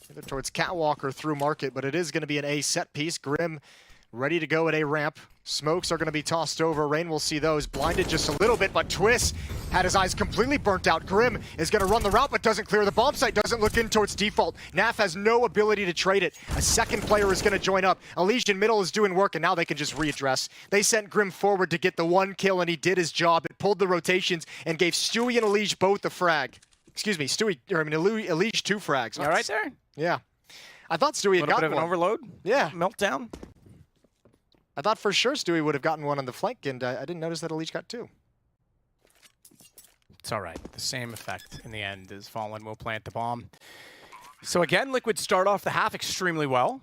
Either towards Catwalk or through Market, but it is going to be an A set piece. Grim ready to go at A ramp. Smokes are going to be tossed over. Rain will see those. Blinded just a little bit, but Twistzz had his eyes completely burnt out. Grim is going to run the route, but doesn't clear the bomb site, doesn't look in towards default. NAF has no ability to trade it. A second player is going to join up. EliGE in middle is doing work, and now they can just readdress. They sent Grim forward to get the 1 kill, and he did his job. It pulled the rotations and gave Stewie and EliGE both a frag. Excuse me, EliGE 2 frags. You all right there? Yeah. I thought Stewie had gotten one. A little bit of an overload? Yeah. Meltdown? I thought for sure Stewie would have gotten 1 on the flank, and I didn't notice that EliGE got 2. It's all right. The same effect in the end as Fallen will plant the bomb. So again, Liquid start off the half extremely well.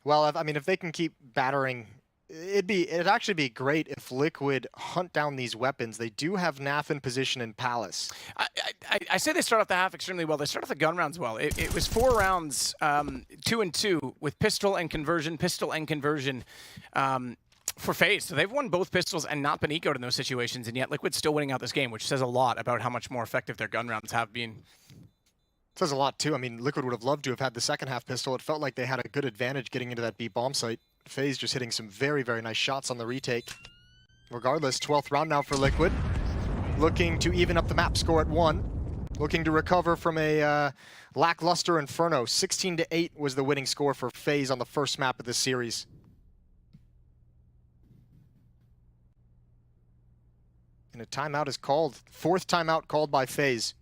Well, I mean, if they can keep battering, it'd actually be great if Liquid hunt down these weapons. They do have NAF in position in Palace. I say they start off the half extremely well. They start off the gun rounds well. It was 4 rounds, 2 and 2 with pistol and conversion for FaZe. So they've won both pistols and not been ecoed in those situations, and yet Liquid's still winning out this game, which says a lot about how much more effective their gun rounds have been. It says a lot too. I mean, Liquid would have loved to have had the second half pistol. It felt like they had a good advantage getting into that B bomb site. FaZe just hitting some very, very nice shots on the retake. Regardless, 12th round now for Liquid. Looking to even up the map score at 1. Looking to recover from a lackluster Inferno. 16-8 was the winning score for FaZe on the first map of this series. And a timeout is called. 4th timeout called by FaZe.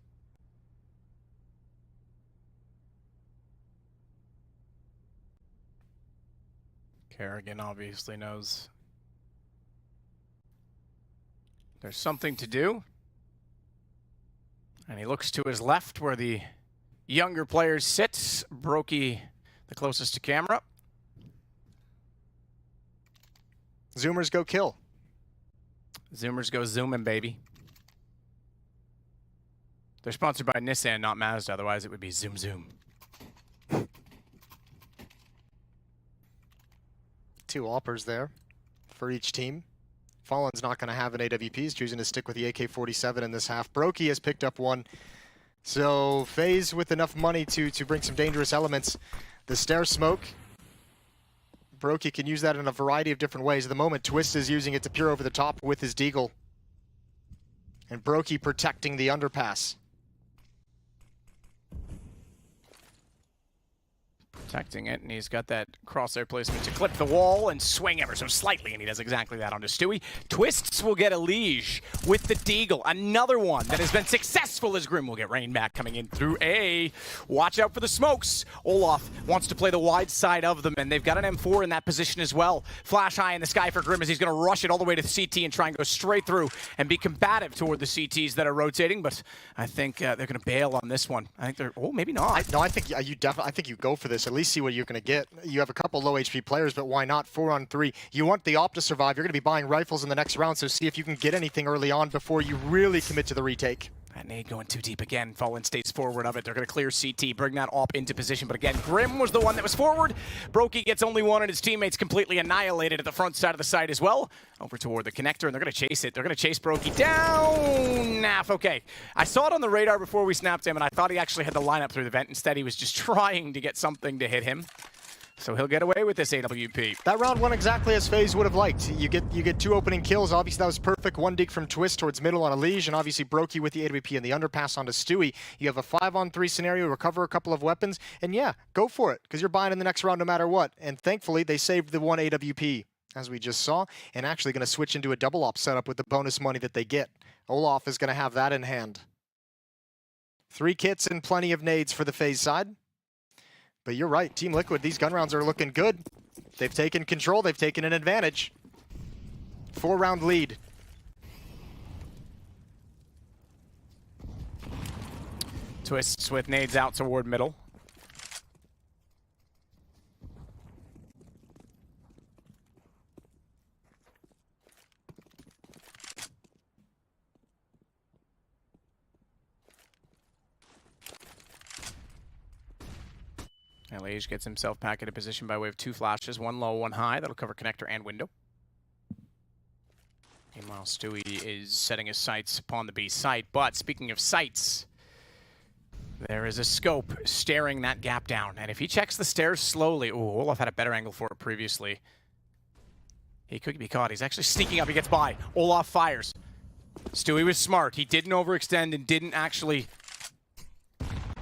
Kerrigan obviously knows there's something to do. And he looks to his left where the younger players sit. Brokey the closest to camera. Zoomers go kill. Zoomers go zooming, baby. They're sponsored by Nissan, not Mazda. Otherwise, it would be Zoom Zoom. 2 AWPers there for each team. Fallen's not going to have an AWP. He's choosing to stick with the AK-47 in this half. Brokey has picked up 1. So FaZe with enough money to bring some dangerous elements. The stair smoke. Brokey can use that in a variety of different ways. At the moment, Twistzz is using it to peer over the top with his deagle. And Brokey protecting the underpass. Protecting it, and he's got that crosshair placement to clip the wall and swing ever so slightly, and he does exactly that onto Stewie. Twistzz will get EliGE with the deagle. Another one that has been successful as Grim will get rain back coming in through A. Watch out for the smokes. Olof wants to play the wide side of them, and they've got an M4 in that position as well. Flash high in the sky for Grim as he's going to rush it all the way to the CT and try and go straight through and be combative toward the CTs that are rotating, but I think they're going to bail on this one. I think they're, oh, maybe not. I think you definitely, I think you go for this. At least see what you're going to get. You have a couple low HP players, but why not 4-on-3? You want the AWP to survive. You're going to be buying rifles in the next round, so see if you can get anything early on before you really commit to the retake. That nade going too deep again. Fallen stays forward of it. They're going to clear CT, bring that AWP into position. But again, Grim was the one that was forward. Brokey gets only 1, and his teammates completely annihilated at the front side of the site as well. Over toward the connector, and they're going to chase it. They're going to chase Brokey down. NAF, okay. I saw it on the radar before we snapped him, and I thought he actually had the lineup through the vent. Instead, he was just trying to get something to hit him. So he'll get away with this AWP. That round went exactly as FaZe would have liked. You get 2 opening kills. Obviously, that was perfect. 1 dig from Twistzz towards middle on EliGE, and obviously Brokey with the AWP and the underpass onto Stewie. You have a 5-on-3 scenario, recover a couple of weapons, and yeah, go for it, because you're buying in the next round no matter what. And thankfully, they saved the 1 AWP, as we just saw, and actually going to switch into a double op setup with the bonus money that they get. Olof is going to have that in hand. 3 kits and plenty of nades for the FaZe side. But you're right, Team Liquid, these gun rounds are looking good. They've taken control, they've taken an advantage. 4-round lead. Twistzz with nades out toward middle. EliGE gets himself back into position by way of 2 flashes, 1 low, 1 high. That'll cover connector and window. Meanwhile, Stewie is setting his sights upon the B site. But speaking of sights, there is a scope staring that gap down. And if he checks the stairs slowly, ooh, Olaf had a better angle for it previously. He could be caught. He's actually sneaking up. He gets by. Olaf fires. Stewie was smart. He didn't overextend and didn't actually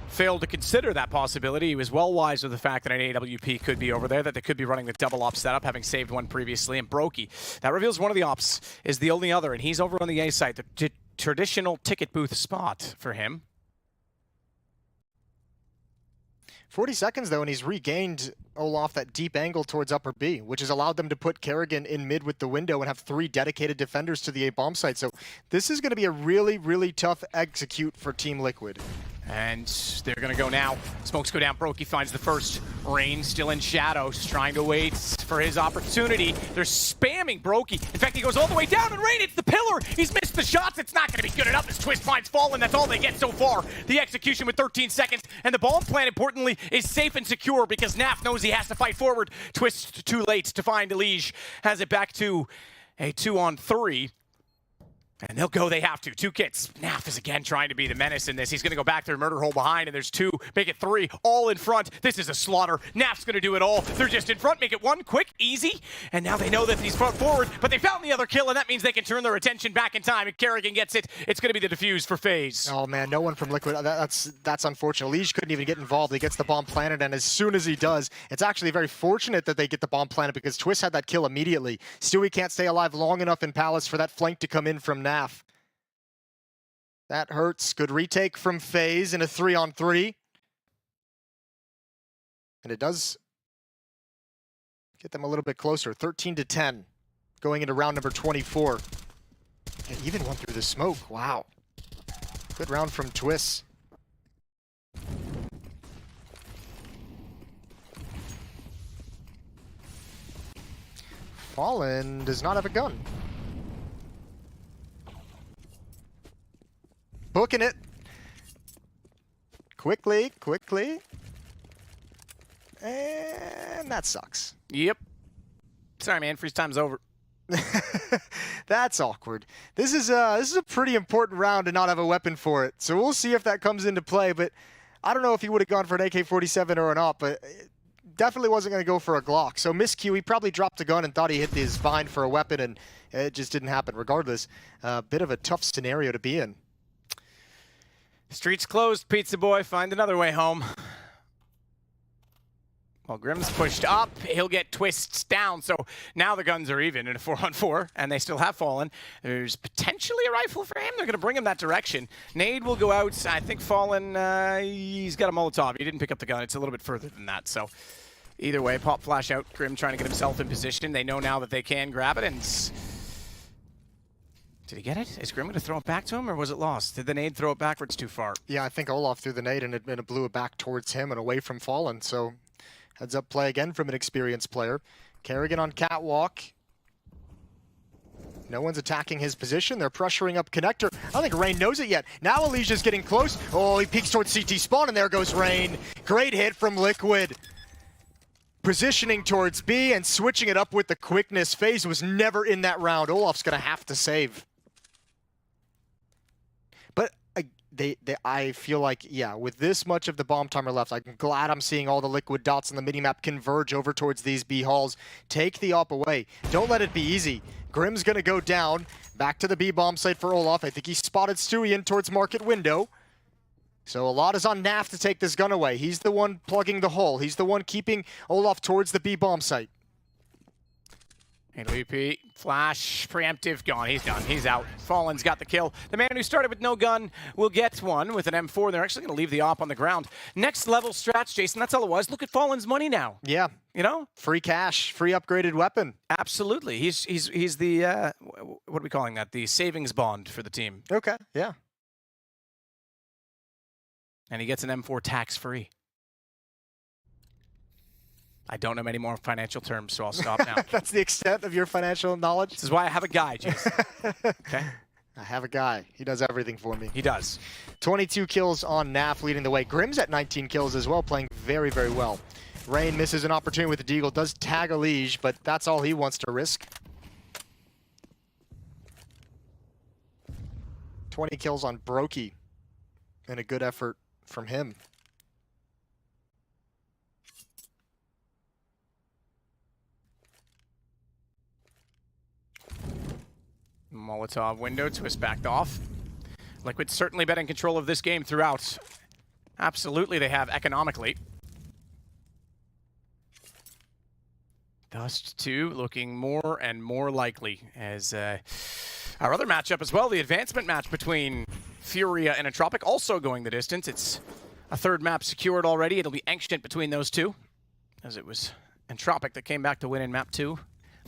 failed to consider that possibility. He was well wise of the fact that an AWP could be over there, that they could be running the double op setup, having saved 1 previously. And Brokey, that reveals one of the ops is the only other, and he's over on the A site, the traditional ticket booth spot for him. 40 seconds though, and he's regained Olaf that deep angle towards upper B, which has allowed them to put Kerrigan in mid with the window and have 3 dedicated defenders to the A bomb site. So this is going to be a really, really tough execute for Team Liquid. And they're going to go now. Smokes go down. Brokey finds the first. Rain still in shadows, trying to wait for his opportunity. They're spamming Brokey. In fact, he goes all the way down, and Rain hits the pillar. He's missed the shots. It's not going to be good enough as Twistzz finds Fallen. That's all they get so far. The execution with 13 seconds. And the bomb plant, importantly, is safe and secure because NAF knows he has to fight forward. Twistzz too late to find EliGE. Has it back to a 2-on-3. And they'll go, they have to. 2 kits. NAF is again trying to be the menace in this. He's going to go back to the murder hole behind, and there's 2. Make it 3. All in front. This is a slaughter. NAF's going to do it all. They're just in front. Make it 1. Quick, easy. And now they know that he's front forward, but they found the other kill, and that means they can turn their attention back in time. And Kerrigan gets it. It's going to be the defuse for FaZe. Oh, man, no one from Liquid. That's unfortunate. EliGE couldn't even get involved. He gets the bomb planted, and as soon as he does, it's actually very fortunate that they get the bomb planted because Twistzz had that kill immediately. Stewie can't stay alive long enough in Palace for that flank to come in from NAF. That hurts. Good retake from FaZe in a 3-on-3. And it does get them a little bit closer. 13-10 going into round number 24. And even one through the smoke. Wow. Good round from Twistzz. Fallen does not have a gun. Booking it. Quickly. And that sucks. Yep. Sorry, man. Freeze time's over. That's awkward. This is a pretty important round to not have a weapon for it. So we'll see if that comes into play. But I don't know if he would have gone for an AK-47 or not. But definitely wasn't going to go for a Glock. So miscue. He probably dropped a gun and thought he hit his bind for a weapon, and it just didn't happen. Regardless, a bit of a tough scenario to be in. Streets closed, Pizza Boy. Find another way home. Well, Grim's pushed up. He'll get Twistzz down. So now the guns are even in a 4-on-4, and they still have Fallen. There's potentially a rifle for him. They're going to bring him that direction. Nade will go out. I think Fallen, he's got a Molotov. He didn't pick up the gun. It's a little bit further than that. So either way, pop flash out. Grim trying to get himself in position. They know now that they can grab it, and did he get it? Is Grim going to throw it back to him, or was it lost? Did the nade throw it backwards too far? Yeah, I think Olaf threw the nade, and it blew it back towards him and away from Fallen. So heads up play again from an experienced player. Kerrigan on catwalk. No one's attacking his position. They're pressuring up connector. I don't think Rain knows it yet. Now EliGE's getting close. Oh, he peeks towards CT spawn, and there goes Rain. Great hit from Liquid. Positioning towards B and switching it up with the quickness. FaZe was never in that round. Olaf's going to have to save. But I feel like, yeah, with this much of the bomb timer left, I'm glad I'm seeing all the Liquid dots on the minimap converge over towards these B halls. Take the op away. Don't let it be easy. Grim's going to go down. Back to the B bomb site for Olaf. I think he spotted Stewie in towards market window. So a lot is on NAF to take this gun away. He's the one plugging the hole. He's the one keeping Olaf towards the B bomb site. And Lupi, flash, preemptive, gone. He's done. He's out. Fallen's got the kill. The man who started with no gun will get one with an M4. They're actually going to leave the op on the ground. Next level strats, Jason. That's all it was. Look at Fallen's money now. Yeah. You know? Free cash, free upgraded weapon. Absolutely. He's the, what are we calling that? The savings bond for the team. Okay, yeah. And he gets an M4 tax-free. I don't know many more financial terms, so I'll stop now. That's the extent of your financial knowledge? This is why I have a guy, Jason. Okay? I have a guy. He does everything for me. He does. 22 kills on NAF leading the way. Grim's at 19 kills as well, playing very, very well. Rain misses an opportunity with the deagle, does tag EliGE, but that's all he wants to risk. 20 kills on Brokey, and a good effort from him. Molotov window, Twistzz backed off. Liquid certainly been in control of this game throughout. Absolutely they have economically. Dust 2 looking more and more likely as our other matchup as well, the advancement match between Furia and Entropic, also going the distance. It's a third map secured already. It'll be ancient between those two, as it was Entropic that came back to win in map 2.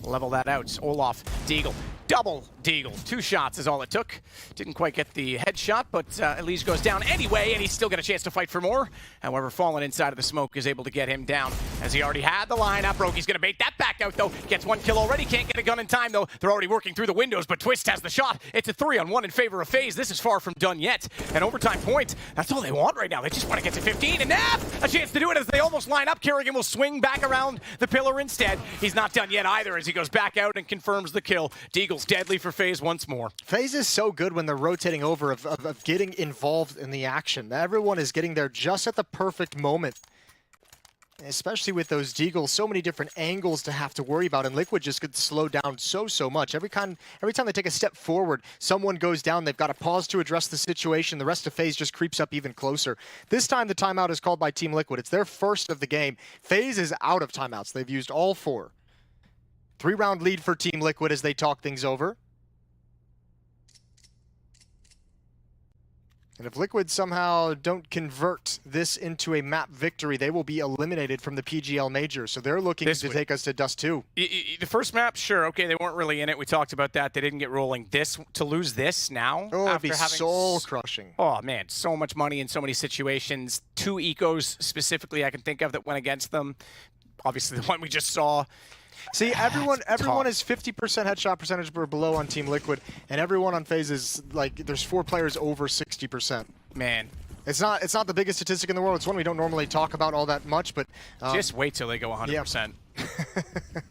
Level that out. Olaf, deagle, double deagle. 2 shots is all it took. Didn't quite get the headshot, but EliGE goes down anyway, and he's still got a chance to fight for more. However, Fallen inside of the smoke is able to get him down. as he already had the lineup. Roki's gonna bait that back out though. Gets 1 kill already, can't get a gun in time though. They're already working through the windows, but Twistzz has the shot. It's a 3-on-1 in favor of FaZe. This is far from done yet. An overtime point, that's all they want right now. They just want to get to 15, and NAF a chance to do it as they almost line up. Kerrigan will swing back around the pillar instead. He's not done yet either as he goes back out and confirms the kill. Deagle's deadly for FaZe once more. FaZe is so good when they're rotating over of getting involved in the action. Everyone is getting there just at the perfect moment. Especially with those Deagles, so many different angles to have to worry about, and Liquid just could slow down so much. Every time they take a step forward, someone goes down, they've got to pause to address the situation. The rest of FaZe just creeps up even closer. This time the timeout is called by Team Liquid. It's their first of the game. FaZe is out of timeouts. They've used all 4. 3-round lead for Team Liquid as they talk things over. And if Liquid somehow don't convert this into a map victory, they will be eliminated from the PGL Major. So they're looking to take us to Dust 2. The first map, sure, okay, they weren't really in it. We talked about that. They didn't get rolling. To lose this now? Oh, it'd be soul-crushing. Oh, man, so much money in so many situations. 2 ecos specifically I can think of that went against them. Obviously, the one we just saw. See, everyone is 50% headshot percentage or below on Team Liquid, and everyone on FaZe is like, there's 4 players over 60%. Man. It's not the biggest statistic in the world. It's one we don't normally talk about all that much, but just wait till they go 100%. Yeah.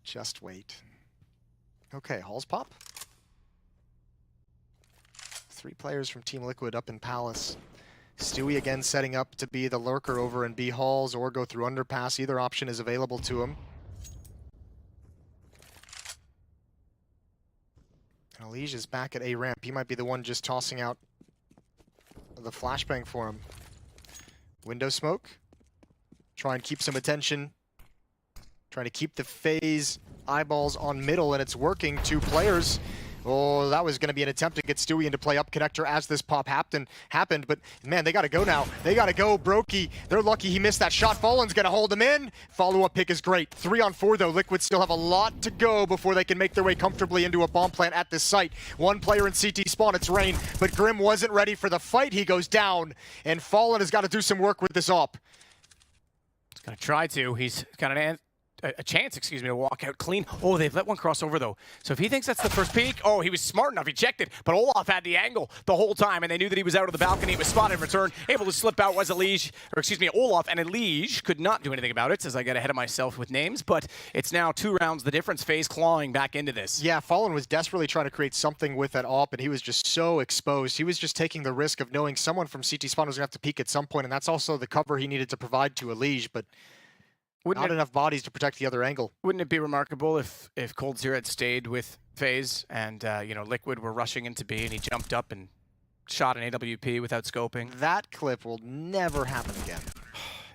Just wait. Okay, Halls pop. 3 players from Team Liquid up in Palace. Stewie again setting up to be the lurker over in B halls or go through underpass. Either option is available to him. And EliGE is back at A ramp. He might be the one just tossing out the flashbang for him. Window smoke. Try and keep some attention. Trying to keep the FaZe eyeballs on middle, and it's working. 2 players. Oh, that was going to be an attempt to get Stewie into play up connector as this pop happened, but man, they got to go now. They got to go. Brokey, they're lucky he missed that shot. Fallen's going to hold him in. Follow-up pick is great. 3-on-4 though. Liquid still have a lot to go before they can make their way comfortably into a bomb plant at this site. 1 player in CT spawn, it's Rain, but Grim wasn't ready for the fight. He goes down, and Fallen has got to do some work with this op. He's going to try to. He's got a chance, excuse me, to walk out clean. Oh, they've let one cross over though. So if he thinks that's the first peek, oh, he was smart enough. He checked it, but Olaf had the angle the whole time, and they knew that he was out of the balcony. He was spotted in return. Able to slip out was EliGE, or excuse me, Olaf, and EliGE could not do anything about it, as I got ahead of myself with names, but it's now 2 rounds the difference. FaZe clawing back into this. Yeah, Fallen was desperately trying to create something with that op, and he was just so exposed. He was just taking the risk of knowing someone from CT spawn was going to have to peek at some point, and that's also the cover he needed to provide to EliGE, but not enough bodies to protect the other angle. Wouldn't it be remarkable if coldzera had stayed with FaZe and you know, Liquid were rushing into B and he jumped up and shot an AWP without scoping? That clip will never happen again.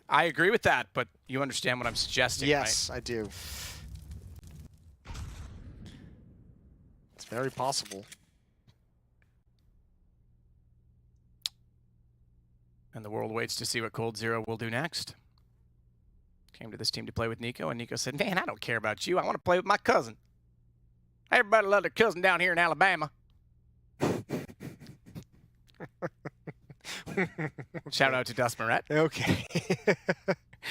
I agree with that, but you understand what I'm suggesting, yes, right? I do. It's very possible. And the world waits to see what coldzera will do next. Came to this team to play with Nico, and Nico said, man, I don't care about you. I want to play with my cousin. Everybody loves their cousin down here in Alabama. Shout out to Dust Moret. Okay.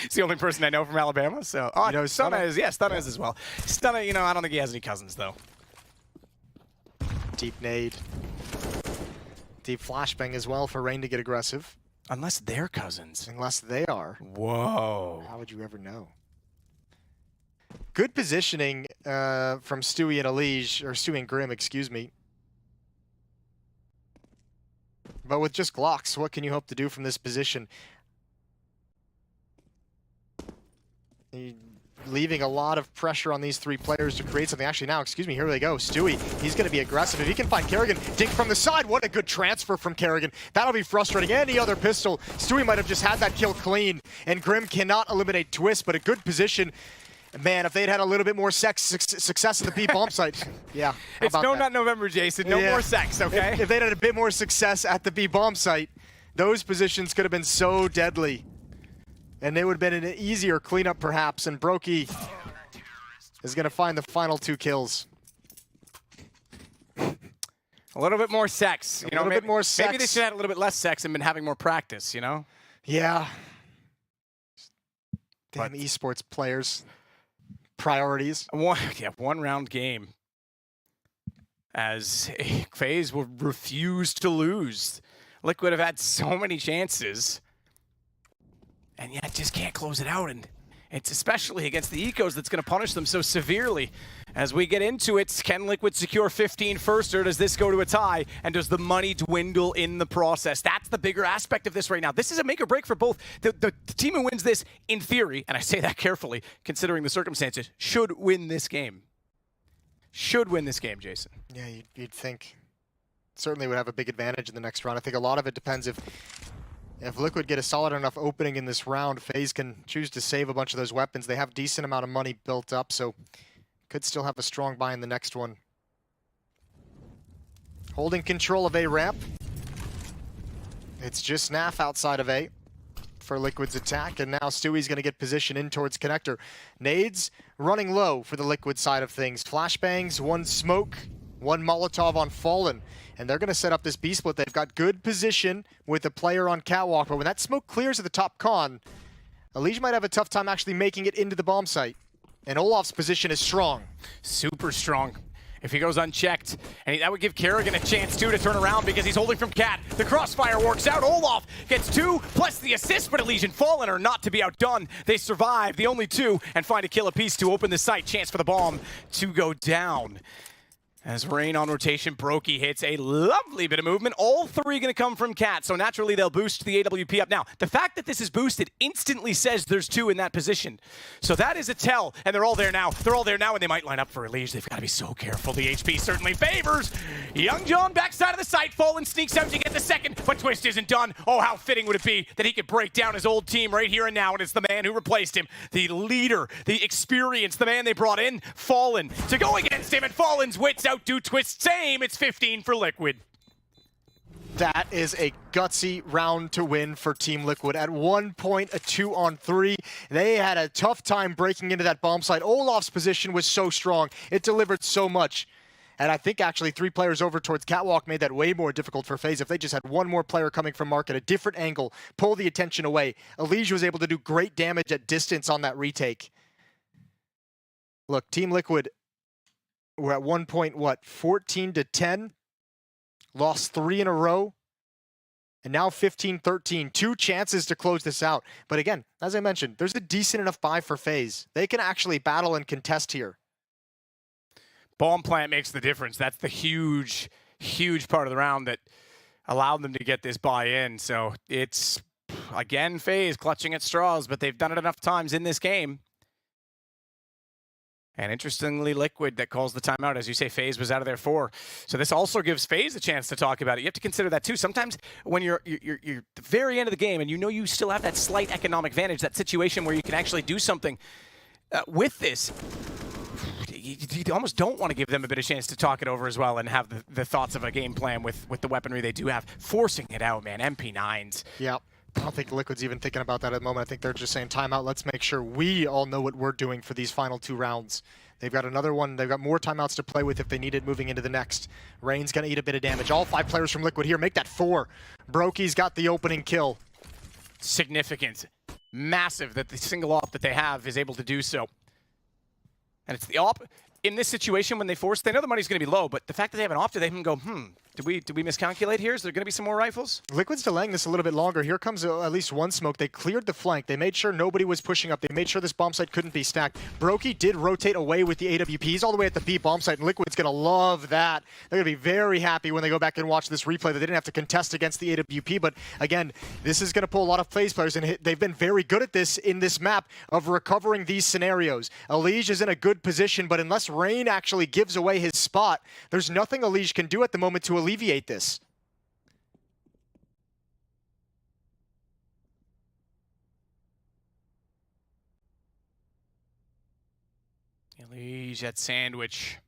He's the only person I know from Alabama, so... Oh, you know, Stunna is, yeah, Stunna is as well. Stunna, you know, I don't think he has any cousins, though. Deep nade. Deep flashbang as well for Rain to get aggressive. Unless they're cousins. Unless they are. Whoa. How would you ever know? Good positioning from Stewie and EliGE, or Stewie and Grim, excuse me. But with just Glocks, what can you hope to do from this position? Leaving a lot of pressure on these 3 players to create something. Actually now, excuse me, here they go. Stewie, he's going to be aggressive. If he can find Kerrigan, dink from the side. What a good transfer from Kerrigan. That'll be frustrating. Any other pistol, Stewie might have just had that kill clean. And Grim cannot eliminate Twistzz, but a good position. Man, if they'd had a little bit more success at the B bomb site. Yeah. It's no nut November, Jason. No more sex, okay? If they'd had a bit more success at the B bomb site, those positions could have been so deadly. And they would have been an easier cleanup, perhaps. And Brokey is going to find the final 2 kills. A little bit more sex. A little bit more sex. Maybe they should have had a little bit less sex and been having more practice, you know? Yeah. Damn esports players. Priorities. One round game. As FaZe will refuse to lose. Liquid have had so many chances, and yet just can't close it out. And it's especially against the Ecos that's going to punish them so severely. As we get into it, can Liquid secure 15 first, or does this go to a tie? And does the money dwindle in the process? That's the bigger aspect of this right now. This is a make or break for both. The team who wins this, in theory, and I say that carefully, considering the circumstances, should win this game. Should win this game, Jason. Yeah, you'd think. Certainly would have a big advantage in the next round. I think a lot of it depends if Liquid get a solid enough opening in this round, FaZe can choose to save a bunch of those weapons. They have a decent amount of money built up, so could still have a strong buy in the next one. Holding control of A ramp. It's just NAF outside of A for Liquid's attack, and now Stewie's going to get position in towards connector. Nades running low for the Liquid side of things. Flashbangs, one smoke, one Molotov on Fallen. And they're going to set up this B-split. They've got good position with a player on catwalk, but when that smoke clears at the top con, EliGE might have a tough time actually making it into the bomb site. And Olof's position is strong. Super strong. If he goes unchecked, and that would give Kerrigan a chance too to turn around because he's holding from Cat. The crossfire works out. Olof gets 2 plus the assist, but EliGE and Fallen are not to be outdone. They survive, the only 2, and find a kill apiece to open the site. Chance for the bomb to go down. As Rain on rotation, Brokey hits a lovely bit of movement. All 3 going to come from Cat, so naturally they'll boost the AWP up. Now, the fact that this is boosted instantly says there's 2 in that position. So that is a tell, and they're all there now. They're all there now, and they might line up for EliGE. They've got to be so careful. The HP certainly favors Young John backside of the site. Fallen sneaks out to get the second, but Twistzz isn't done. Oh, how fitting would it be that he could break down his old team right here and now, and it's the man who replaced him, the leader, the experience, the man they brought in, Fallen, to go against him, and Fallen's wits outdo Twistzz' aim. It's 15 for Liquid. That is a gutsy round to win for Team Liquid. At one point, a 2-on-3. They had a tough time breaking into that bomb site. Olof's position was so strong. It delivered so much. And I think actually 3 players over towards Catwalk made that way more difficult for FaZe. If they just had one more player coming from market, a different angle, pull the attention away. EliGE was able to do great damage at distance on that retake. Look, Team Liquid, we're at one point, what, 14-10? Lost 3 in a row. And now 15-13. 2 chances to close this out. But again, as I mentioned, there's a decent enough buy for FaZe. They can actually battle and contest here. Bomb plant makes the difference. That's the huge, huge part of the round that allowed them to get this buy-in. So it's, again, FaZe clutching at straws, but they've done it enough times in this game. And interestingly, Liquid that calls the timeout. As you say, FaZe was out of there 4. So this also gives FaZe a chance to talk about it. You have to consider that too. Sometimes when you're at the very end of the game and you know you still have that slight economic advantage, that situation where you can actually do something with this, you almost don't want to give them a bit of chance to talk it over as well and have the thoughts of a game plan with the weaponry they do have. Forcing it out, man. MP9s. Yeah. I don't think Liquid's even thinking about that at the moment. I think they're just saying, timeout, let's make sure we all know what we're doing for these final 2 rounds. They've got another one. They've got more timeouts to play with if they need it moving into the next. Rain's going to eat a bit of damage. All 5 players from Liquid here. Make that 4. Brokey's got the opening kill. Significant. Massive that the single op that they have is able to do so. And it's the op. In this situation, when they force, they know the money's going to be low, but the fact that they have an op, they can go, did we miscalculate here? Is there going to be some more rifles? Liquid's delaying this a little bit longer. Here comes at least one smoke. They cleared the flank. They made sure nobody was pushing up. They made sure this bomb site couldn't be stacked. Brokey did rotate away with the AWPs all the way at the B bomb site, and Liquid's going to love that. They're going to be very happy when they go back and watch this replay that they didn't have to contest against the AWP, but again, this is going to pull a lot of FaZe players, and they've been very good at this in this map of recovering these scenarios. EliGE is in a good position, but unless Rain actually gives away his spot, there's nothing EliGE can do at the moment to alleviate this. EliGE at sandwich.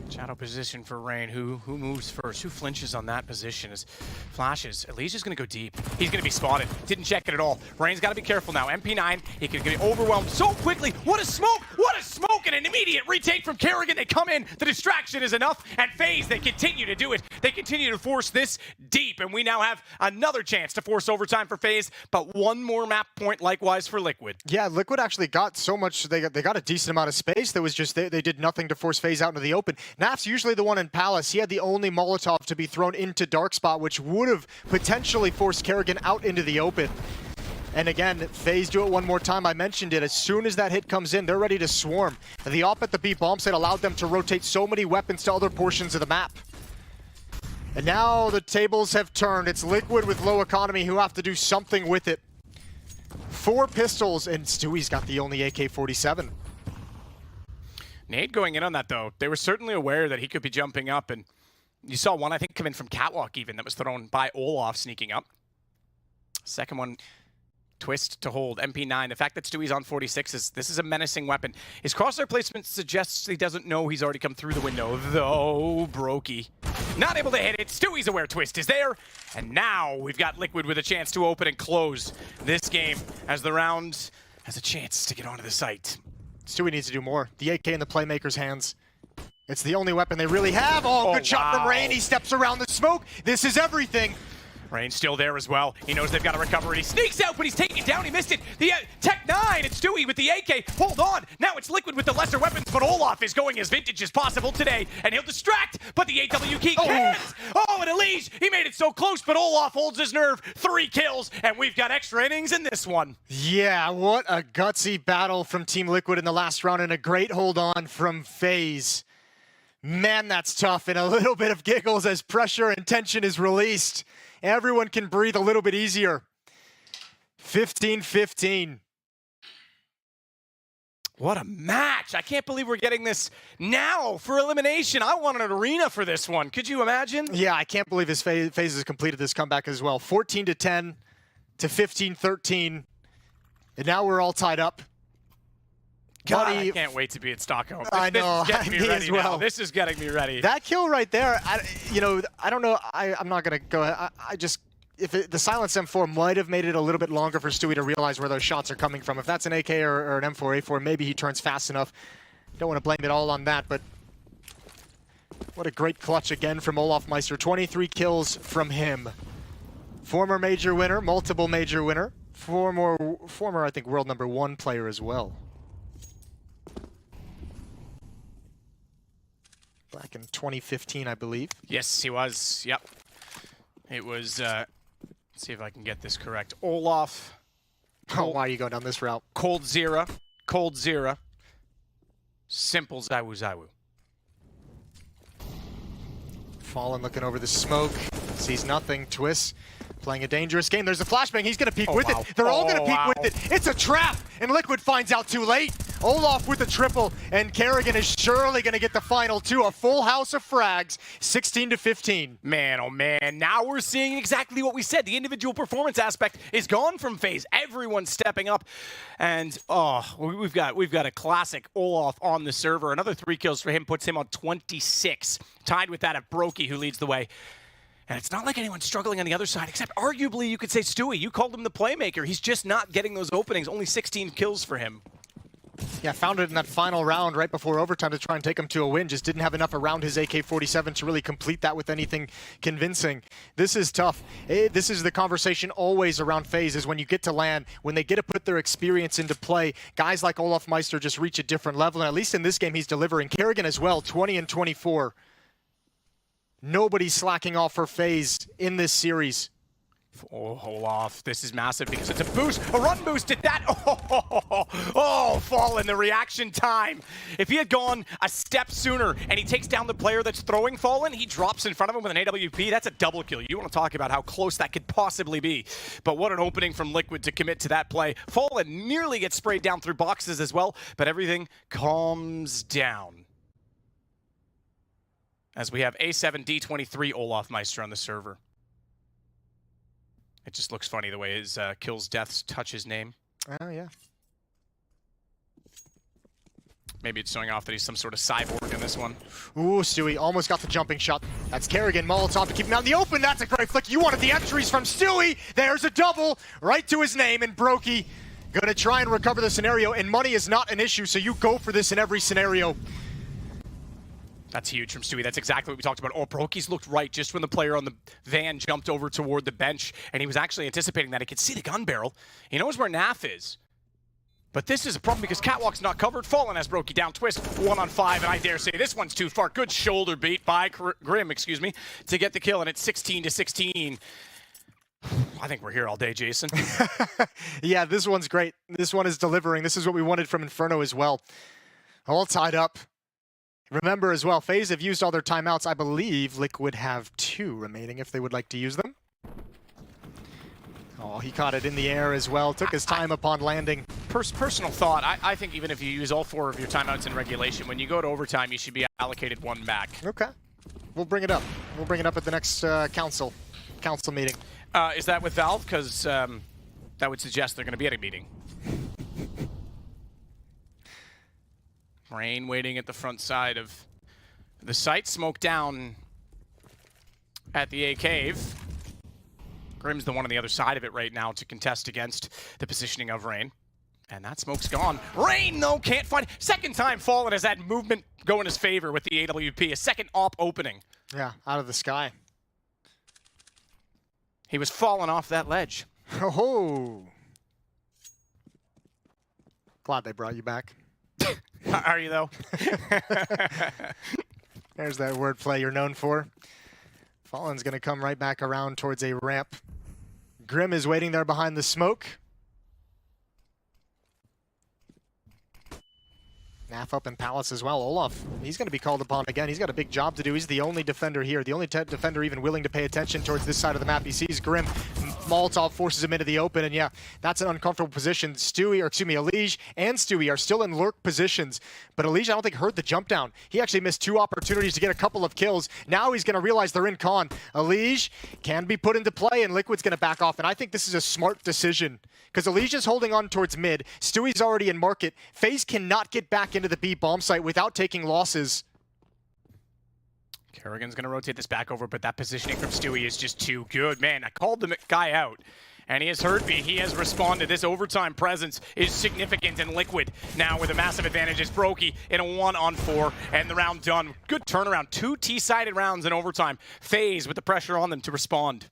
Shadow position for Rain. Who moves first? Who flinches on that position? As flashes. EliGE is going to go deep. He's going to be spotted. Didn't check it at all. Rain's got to be careful now. MP9. He can get overwhelmed so quickly. What a smoke! What a smoke! smoke and an immediate retake from Kerrigan. They come in, the distraction is enough, and FaZe, they continue to do it. They continue to force this deep, and we now have another chance to force overtime for FaZe, but one more map point likewise for Liquid. Yeah, Liquid actually got so much, they got a decent amount of space. There was just, they did nothing to force FaZe out into the open. NAF's usually the one in Palace. He had the only Molotov to be thrown into Dark Spot, which would have potentially forced Kerrigan out into the open. And again, FaZe do it one more time. I mentioned it. As soon as that hit comes in, they're ready to swarm. The op at the B bomb site allowed them to rotate so many weapons to other portions of the map. And now the tables have turned. It's Liquid with low economy who have to do something with it. 4 pistols, and Stewie's got the only AK-47. Nade going in on that, though. They were certainly aware that he could be jumping up, and you saw one, I think, come in from Catwalk even, that was thrown by Olof sneaking up. Second one, Twistzz to hold, MP9. The fact that Stewie's on 46 this is a menacing weapon. His crosshair placement suggests he doesn't know he's already come through the window, though Brokey not able to hit it. Stewie's aware Twistzz is there, and now we've got Liquid with a chance to open and close this game as the round has a chance to get onto the site. Stewie needs to do more. The AK in the playmaker's hands. It's the only weapon they really have. Oh, good shot from Rain. He steps around the smoke. This is everything. Rain's still there as well. He knows they've got to recover. He sneaks out, but he's taking it down. He missed it. The Tech 9, it's Stewie with the AK. Hold on. Now it's Liquid with the lesser weapons, but Olaf is going as vintage as possible today, and he'll distract, but the AW key can't. Oh, and EliGE, he made it so close, but Olaf holds his nerve. 3 kills, and we've got extra innings in this one. Yeah, what a gutsy battle from Team Liquid in the last round, and a great hold on from FaZe. Man, that's tough, and a little bit of giggles as pressure and tension is released. Everyone can breathe a little bit easier. 15-15. What a match. I can't believe we're getting this now for elimination. I wanted an arena for this one. Could you imagine? Yeah, I can't believe FaZe has completed this comeback as well. 14-10 to 15-13. And now we're all tied up. God, I can't wait to be at Stockholm. I know. This is getting me ready now. This is getting me ready. That kill right there, I don't know. I'm not going to go ahead. The Silence M4 might have made it a little bit longer for Stewie to realize where those shots are coming from. If that's an AK or an M4A4, maybe he turns fast enough. Don't want to blame it all on that, but what a great clutch again from olofmeister. 23 kills from him. Former major winner, multiple major winner. Former, I think, world #1 player as well. Back in 2015, I believe. Yes, he was. Yep. It was, let's see if I can get this correct. Olaf. Oh, why are you going down this route? Cold Zera. Simple Zawu. Fallen looking over the smoke. Sees nothing. Twistzz playing a dangerous game. There's a flashbang. He's going to peek with it. They're all going to peek with it. It's a trap, and Liquid finds out too late. Olaf with a triple, and Kerrigan is surely going to get the final 2. A full house of frags, 16-15. Man, oh man, now we're seeing exactly what we said. The individual performance aspect is gone from FaZe. Everyone's stepping up, and we've got a classic Olaf on the server. Another 3 kills for him puts him on 26. Tied with that of Brokey, who leads the way. And it's not like anyone's struggling on the other side, except arguably you could say Stewie. You called him the playmaker. He's just not getting those openings. Only 16 kills for him. Yeah, found it in that final round right before overtime to try and take him to a win. Just didn't have enough around his AK-47 to really complete that with anything convincing. This is tough. This is the conversation always around FaZe, is when you get to LAN, when they get to put their experience into play, guys like olofmeister just reach a different level. And at least in this game, he's delivering. Kerrigan as well, 20 and 24. Nobody's slacking off for FaZe in this series. Oh, Olaf, this is massive because it's a boost, a run boost at that. Oh, Fallen, the reaction time. If he had gone a step sooner and he takes down the player that's throwing Fallen, he drops in front of him with an AWP. That's a double kill. You want to talk about how close that could possibly be. But what an opening from Liquid to commit to that play. Fallen nearly gets sprayed down through boxes as well, but everything calms down as we have A7D23 olofmeister on the server. It just looks funny the way his kills, deaths touch his name. Oh, yeah. Maybe it's showing off that he's some sort of cyborg in this one. Ooh, Stewie almost got the jumping shot. That's Kerrigan. Molotov to keep him out in the open. That's a great flick. You wanted the entries from Stewie. There's a double right to his name, and Brokey Gonna try and recover the scenario, and money is not an issue, so you go for this in every scenario. That's huge from Stewie. That's exactly what we talked about. Oh, Brokey's looked right just when the player on the van jumped over toward the bench, and he was actually anticipating that. He could see the gun barrel. He knows where NAF is. But this is a problem because Catwalk's not covered. Fallen has Brokey down. Twistzz 1 on 5, and I dare say this one's too far. Good shoulder beat by Grim, excuse me, to get the kill, and it's 16-16. I think we're here all day, Jason. Yeah, this one's great. This one is delivering. This is what we wanted from Inferno as well. All tied up. Remember as well, FaZe have used all their timeouts. I believe Liquid have 2 remaining if they would like to use them. Oh, he caught it in the air as well. Took his time upon landing. Personal thought, I think even if you use all 4 of your timeouts in regulation, when you go to overtime, you should be allocated 1 back. Okay. We'll bring it up. We'll bring it up at the next council meeting. Is that with Valve? Because that would suggest they're going to be at a meeting. Rain waiting at the front side of the site. Smoke down at the A cave. Grim's the one on the other side of it right now to contest against the positioning of Rain. And that smoke's gone. Rain, though, can't find it. Second time Fallen has had movement go in his favor with the AWP. A second op opening. Yeah, out of the sky. He was falling off that ledge. Oh. Glad they brought you back. Are you, though? There's that wordplay you're known for. Fallen's going to come right back around towards a ramp. Grim is waiting there behind the smoke. NAF up in Palace as well. Olaf, he's going to be called upon again. He's got a big job to do. He's the only defender here, the only defender even willing to pay attention towards this side of the map. He sees Grim. Molotov forces him into the open, and yeah, that's an uncomfortable position. EliGE and Stewie are still in lurk positions, but EliGE, I don't think, heard the jump down. He actually missed 2 opportunities to get a couple of kills. Now he's going to realize they're in con. EliGE can be put into play, and Liquid's going to back off, and I think this is a smart decision, because EliGE is holding on towards mid. Stewie's already in market. FaZe cannot get back into the B bomb site without taking losses. Kerrigan's going to rotate this back over, but that positioning from Stewie is just too good. Man, I called the guy out, and he has heard me. He has responded. This overtime presence is significant, and Liquid now with a massive advantage. It's Brokey in a 1-on-4, and the round done. Good turnaround. 2 T-sided rounds in overtime. FaZe with the pressure on them to respond.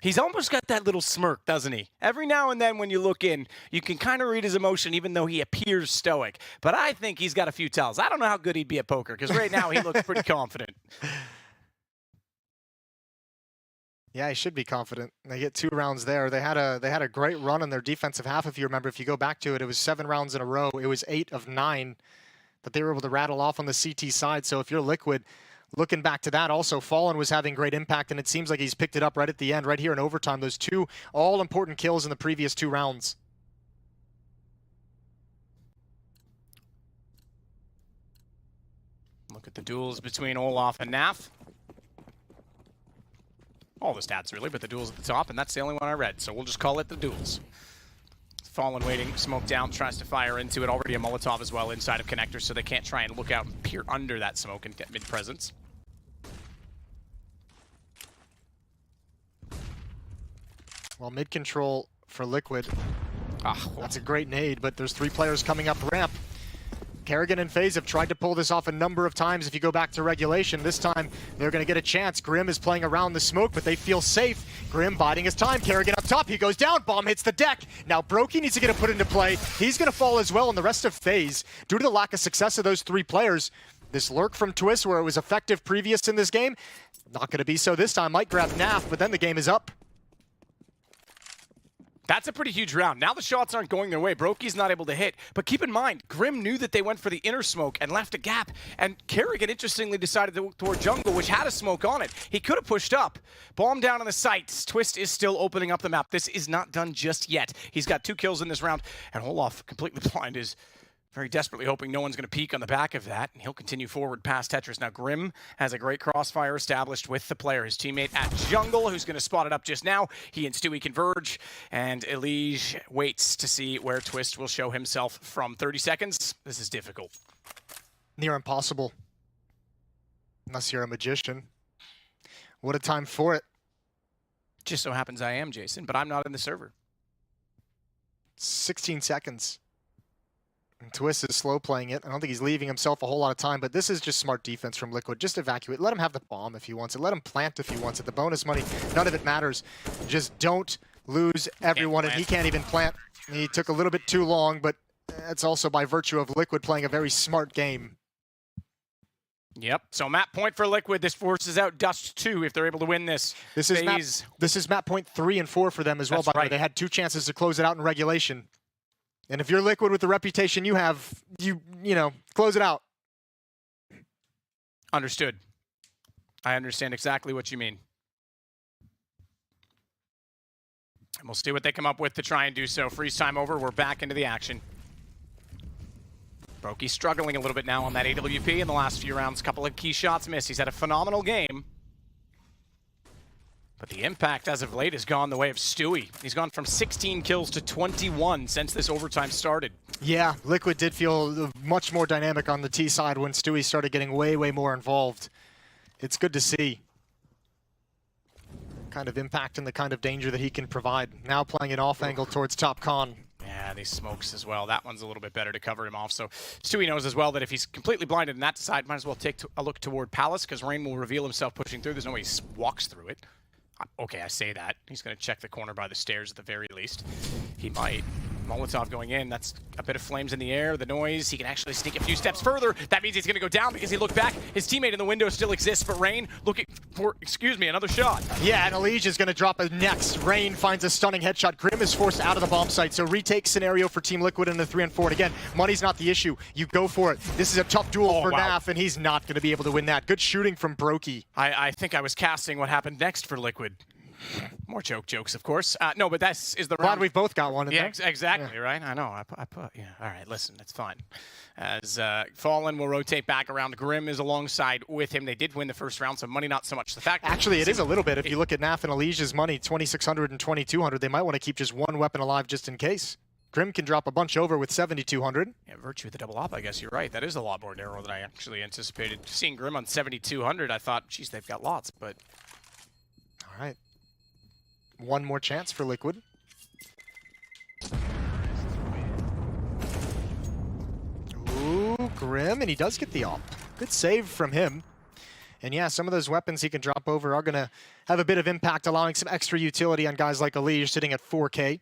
He's almost got that little smirk, doesn't he? Every now and then when you look in, you can kind of read his emotion even though he appears stoic. But I think he's got a few tells. I don't know how good he'd be at poker because right now he looks pretty confident. Yeah, he should be confident. They get 2 rounds there. They had a great run on their defensive half, if you remember. If you go back to it, it was 7 rounds in a row. It was 8 of 9 that they were able to rattle off on the CT side. So if you're Liquid, looking back to that, also Fallen was having great impact, and it seems like he's picked it up right at the end, right here in overtime. Those 2 all-important kills in the previous 2 rounds. Look at the duels between Olaf and NAF. All the stats, really, but the duels at the top, and that's the only one I read, so we'll just call it the duels. Fallen waiting, smoke down, tries to fire into it. Already a Molotov as well inside of connectors, so they can't try and look out and peer under that smoke and get mid-presence. Well, mid-control for Liquid. Well. That's a great nade, but there's 3 players coming up ramp. Kerrigan and FaZe have tried to pull this off a number of times. If you go back to regulation, this time they're going to get a chance. Grim is playing around the smoke, but they feel safe. Grim biding his time. Kerrigan up top. He goes down. Bomb hits the deck. Now Brokey needs to get it put into play. He's going to fall as well, and the rest of FaZe, due to the lack of success of those 3 players, this lurk from Twistzz, where it was effective previous in this game, not going to be so this time. Might grab NAF, but then the game is up. That's a pretty huge round. Now the shots aren't going their way. Brokey's not able to hit. But keep in mind, Grim knew that they went for the inner smoke and left a gap. And Kerrigan, interestingly, decided to look toward jungle, which had a smoke on it. He could have pushed up. Bomb down on the site. Twistzz is still opening up the map. This is not done just yet. He's got 2 kills in this round. And Olaf, completely blind, is very desperately hoping no one's going to peek on the back of that, and he'll continue forward past Tetris. Now, Grim has a great crossfire established with the player, his teammate at jungle, who's going to spot it up just now. He and Stewie converge, and EliGE waits to see where Twistzz will show himself from 30 seconds. This is difficult. Near impossible. Unless you're a magician. What a time for it. Just so happens I am, Jason, but I'm not in the server. 16 seconds. And Twistzz is slow playing it. I don't think he's leaving himself a whole lot of time, but this is just smart defense from Liquid. Just evacuate. Let him have the bomb if he wants it. Let him plant if he wants it. The bonus money, none of it matters. Just don't lose everyone, and he can't even plant. He took a little bit too long, but that's also by virtue of Liquid playing a very smart game. Yep. So map point for Liquid. This forces out Dust 2 if they're able to win this. This is map point 3 and 4 for them as well, by the way. They had 2 chances to close it out in regulation. And if you're Liquid with the reputation you have, you know, close it out. Understood. I understand exactly what you mean. And we'll see what they come up with to try and do so. Freeze time over. We're back into the action. Brokey struggling a little bit now on that AWP in the last few rounds. Couple of key shots missed. He's had a phenomenal game. But the impact as of late has gone the way of Stewie. He's gone from 16 kills to 21 since this overtime started. Yeah, Liquid did feel much more dynamic on the T side when Stewie started getting way, way more involved. It's good to see. Kind of impact and the kind of danger that he can provide. Now playing an off angle towards top con. Yeah, these smokes as well. That one's a little bit better to cover him off. So Stewie knows as well that if he's completely blinded in that side, might as well take a look toward Palace, because Rain will reveal himself pushing through. There's no way he walks through it. Okay, I say that. He's going to check the corner by the stairs at the very least. He might. Molotov going in. That's a bit of flames in the air. The noise. He can actually sneak a few steps further. That means he's going to go down because he looked back. His teammate in the window still exists, but Rain looking for, another shot. Yeah, and EliGE is going to drop it next. Rain finds a stunning headshot. Grim is forced out of the bomb site, so retake scenario for Team Liquid in the 3 and 4. And again, money's not the issue. You go for it. This is a tough duel for NAF, and he's not going to be able to win that. Good shooting from Brokey. I think I was casting what happened next for Liquid. More jokes, of course. No, but that is the round. Glad we've both got one in there. Exactly, yeah. Right? I know. I put, yeah. All right, listen, it's fine. As Fallen will rotate back around. Grim is alongside with him. They did win the first round, so money not so much. The fact actually, it is a little bit. If you look at NAF and EliGE's money, 2,600 and 2,200, they might want to keep just one weapon alive just in case. Grim can drop a bunch over with 7,200. Yeah, virtue of the double op, I guess you're right. That is a lot more narrow than I actually anticipated. Seeing Grim on 7,200, I thought, geez, they've got lots, but... All right. One more chance for Liquid. Ooh, Grim, and he does get the op. Good save from him. And yeah, some of those weapons he can drop over are going to have a bit of impact, allowing some extra utility on guys like EliGE sitting at 4K.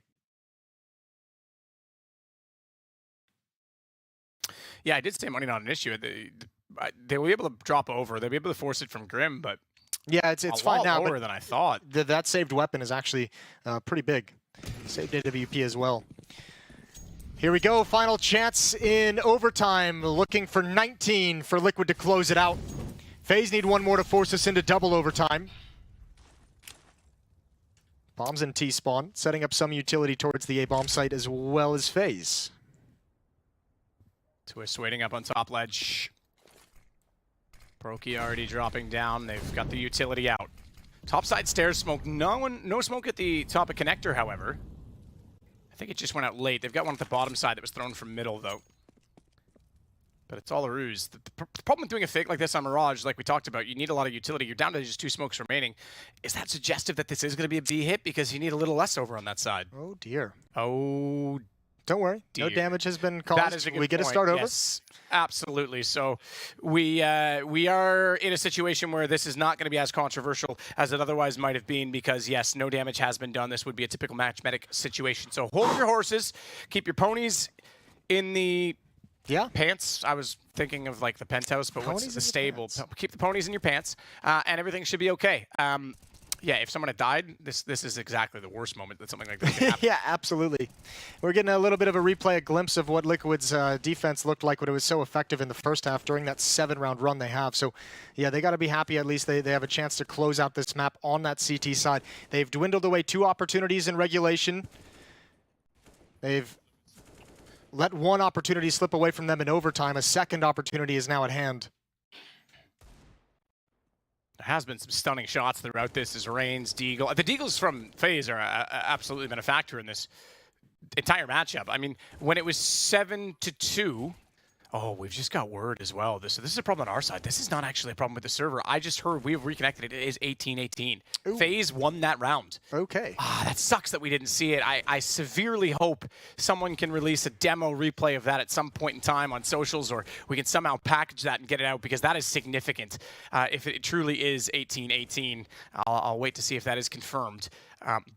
Yeah, I did say money not an issue. They will be able to drop over. They'll be able to force it from Grim, but... Yeah, it's fine now, lower than I thought. That saved weapon is actually pretty big. Saved AWP as well. Here we go, final chance in overtime. Looking for 19 for Liquid to close it out. FaZe need one more to force us into double overtime. Bombs in T-spawn, setting up some utility towards the A-bomb site as well as FaZe. Twistzz waiting up on top ledge. Brokey already dropping down. They've got the utility out. Topside stairs smoke. No smoke at the top of connector, however. I think it just went out late. They've got one at the bottom side that was thrown from middle, though. But it's all a ruse. The problem with doing a fake like this on Mirage, like we talked about, you need a lot of utility. You're down to just 2 smokes remaining. Is that suggestive that this is going to be a B hit because you need a little less over on that side? Oh, dear. Oh, don't worry. dear. No damage has been caused. That is a good we get point. a start over? Yes, absolutely. So we are in a situation where this is not going to be as controversial as it otherwise might have been because, yes, no damage has been done. This would be a typical match medic situation. So hold your horses. Keep your ponies in the pants. I was thinking of like the penthouse, but what's the stable? Keep the ponies in your pants, and everything should be okay. Yeah, if someone had died, this is exactly the worst moment that something like this could happen. Yeah, absolutely. We're getting a little bit of a replay, a glimpse of what Liquid's defense looked like when it was so effective in the first half during that 7-round run they have. So, yeah, they got to be happy at least they have a chance to close out this map on that CT side. They've dwindled away 2 opportunities in regulation. They've let 1 opportunity slip away from them in overtime. A second opportunity is now at hand. There has been some stunning shots throughout this as Reigns, Deagle. The Deagles from FaZe are absolutely been a factor in this entire matchup. I mean, when it was 7-2, Oh, we've just got word as well. So this is a problem on our side. This is not actually a problem with the server. I just heard we've reconnected. It is 18-18. FaZe won that round. Okay. That sucks that we didn't see it. I severely hope someone can release a demo replay of that at some point in time on socials, or we can somehow package that and get it out, because that is significant. If it truly is 18-18, I'll wait to see if that is confirmed.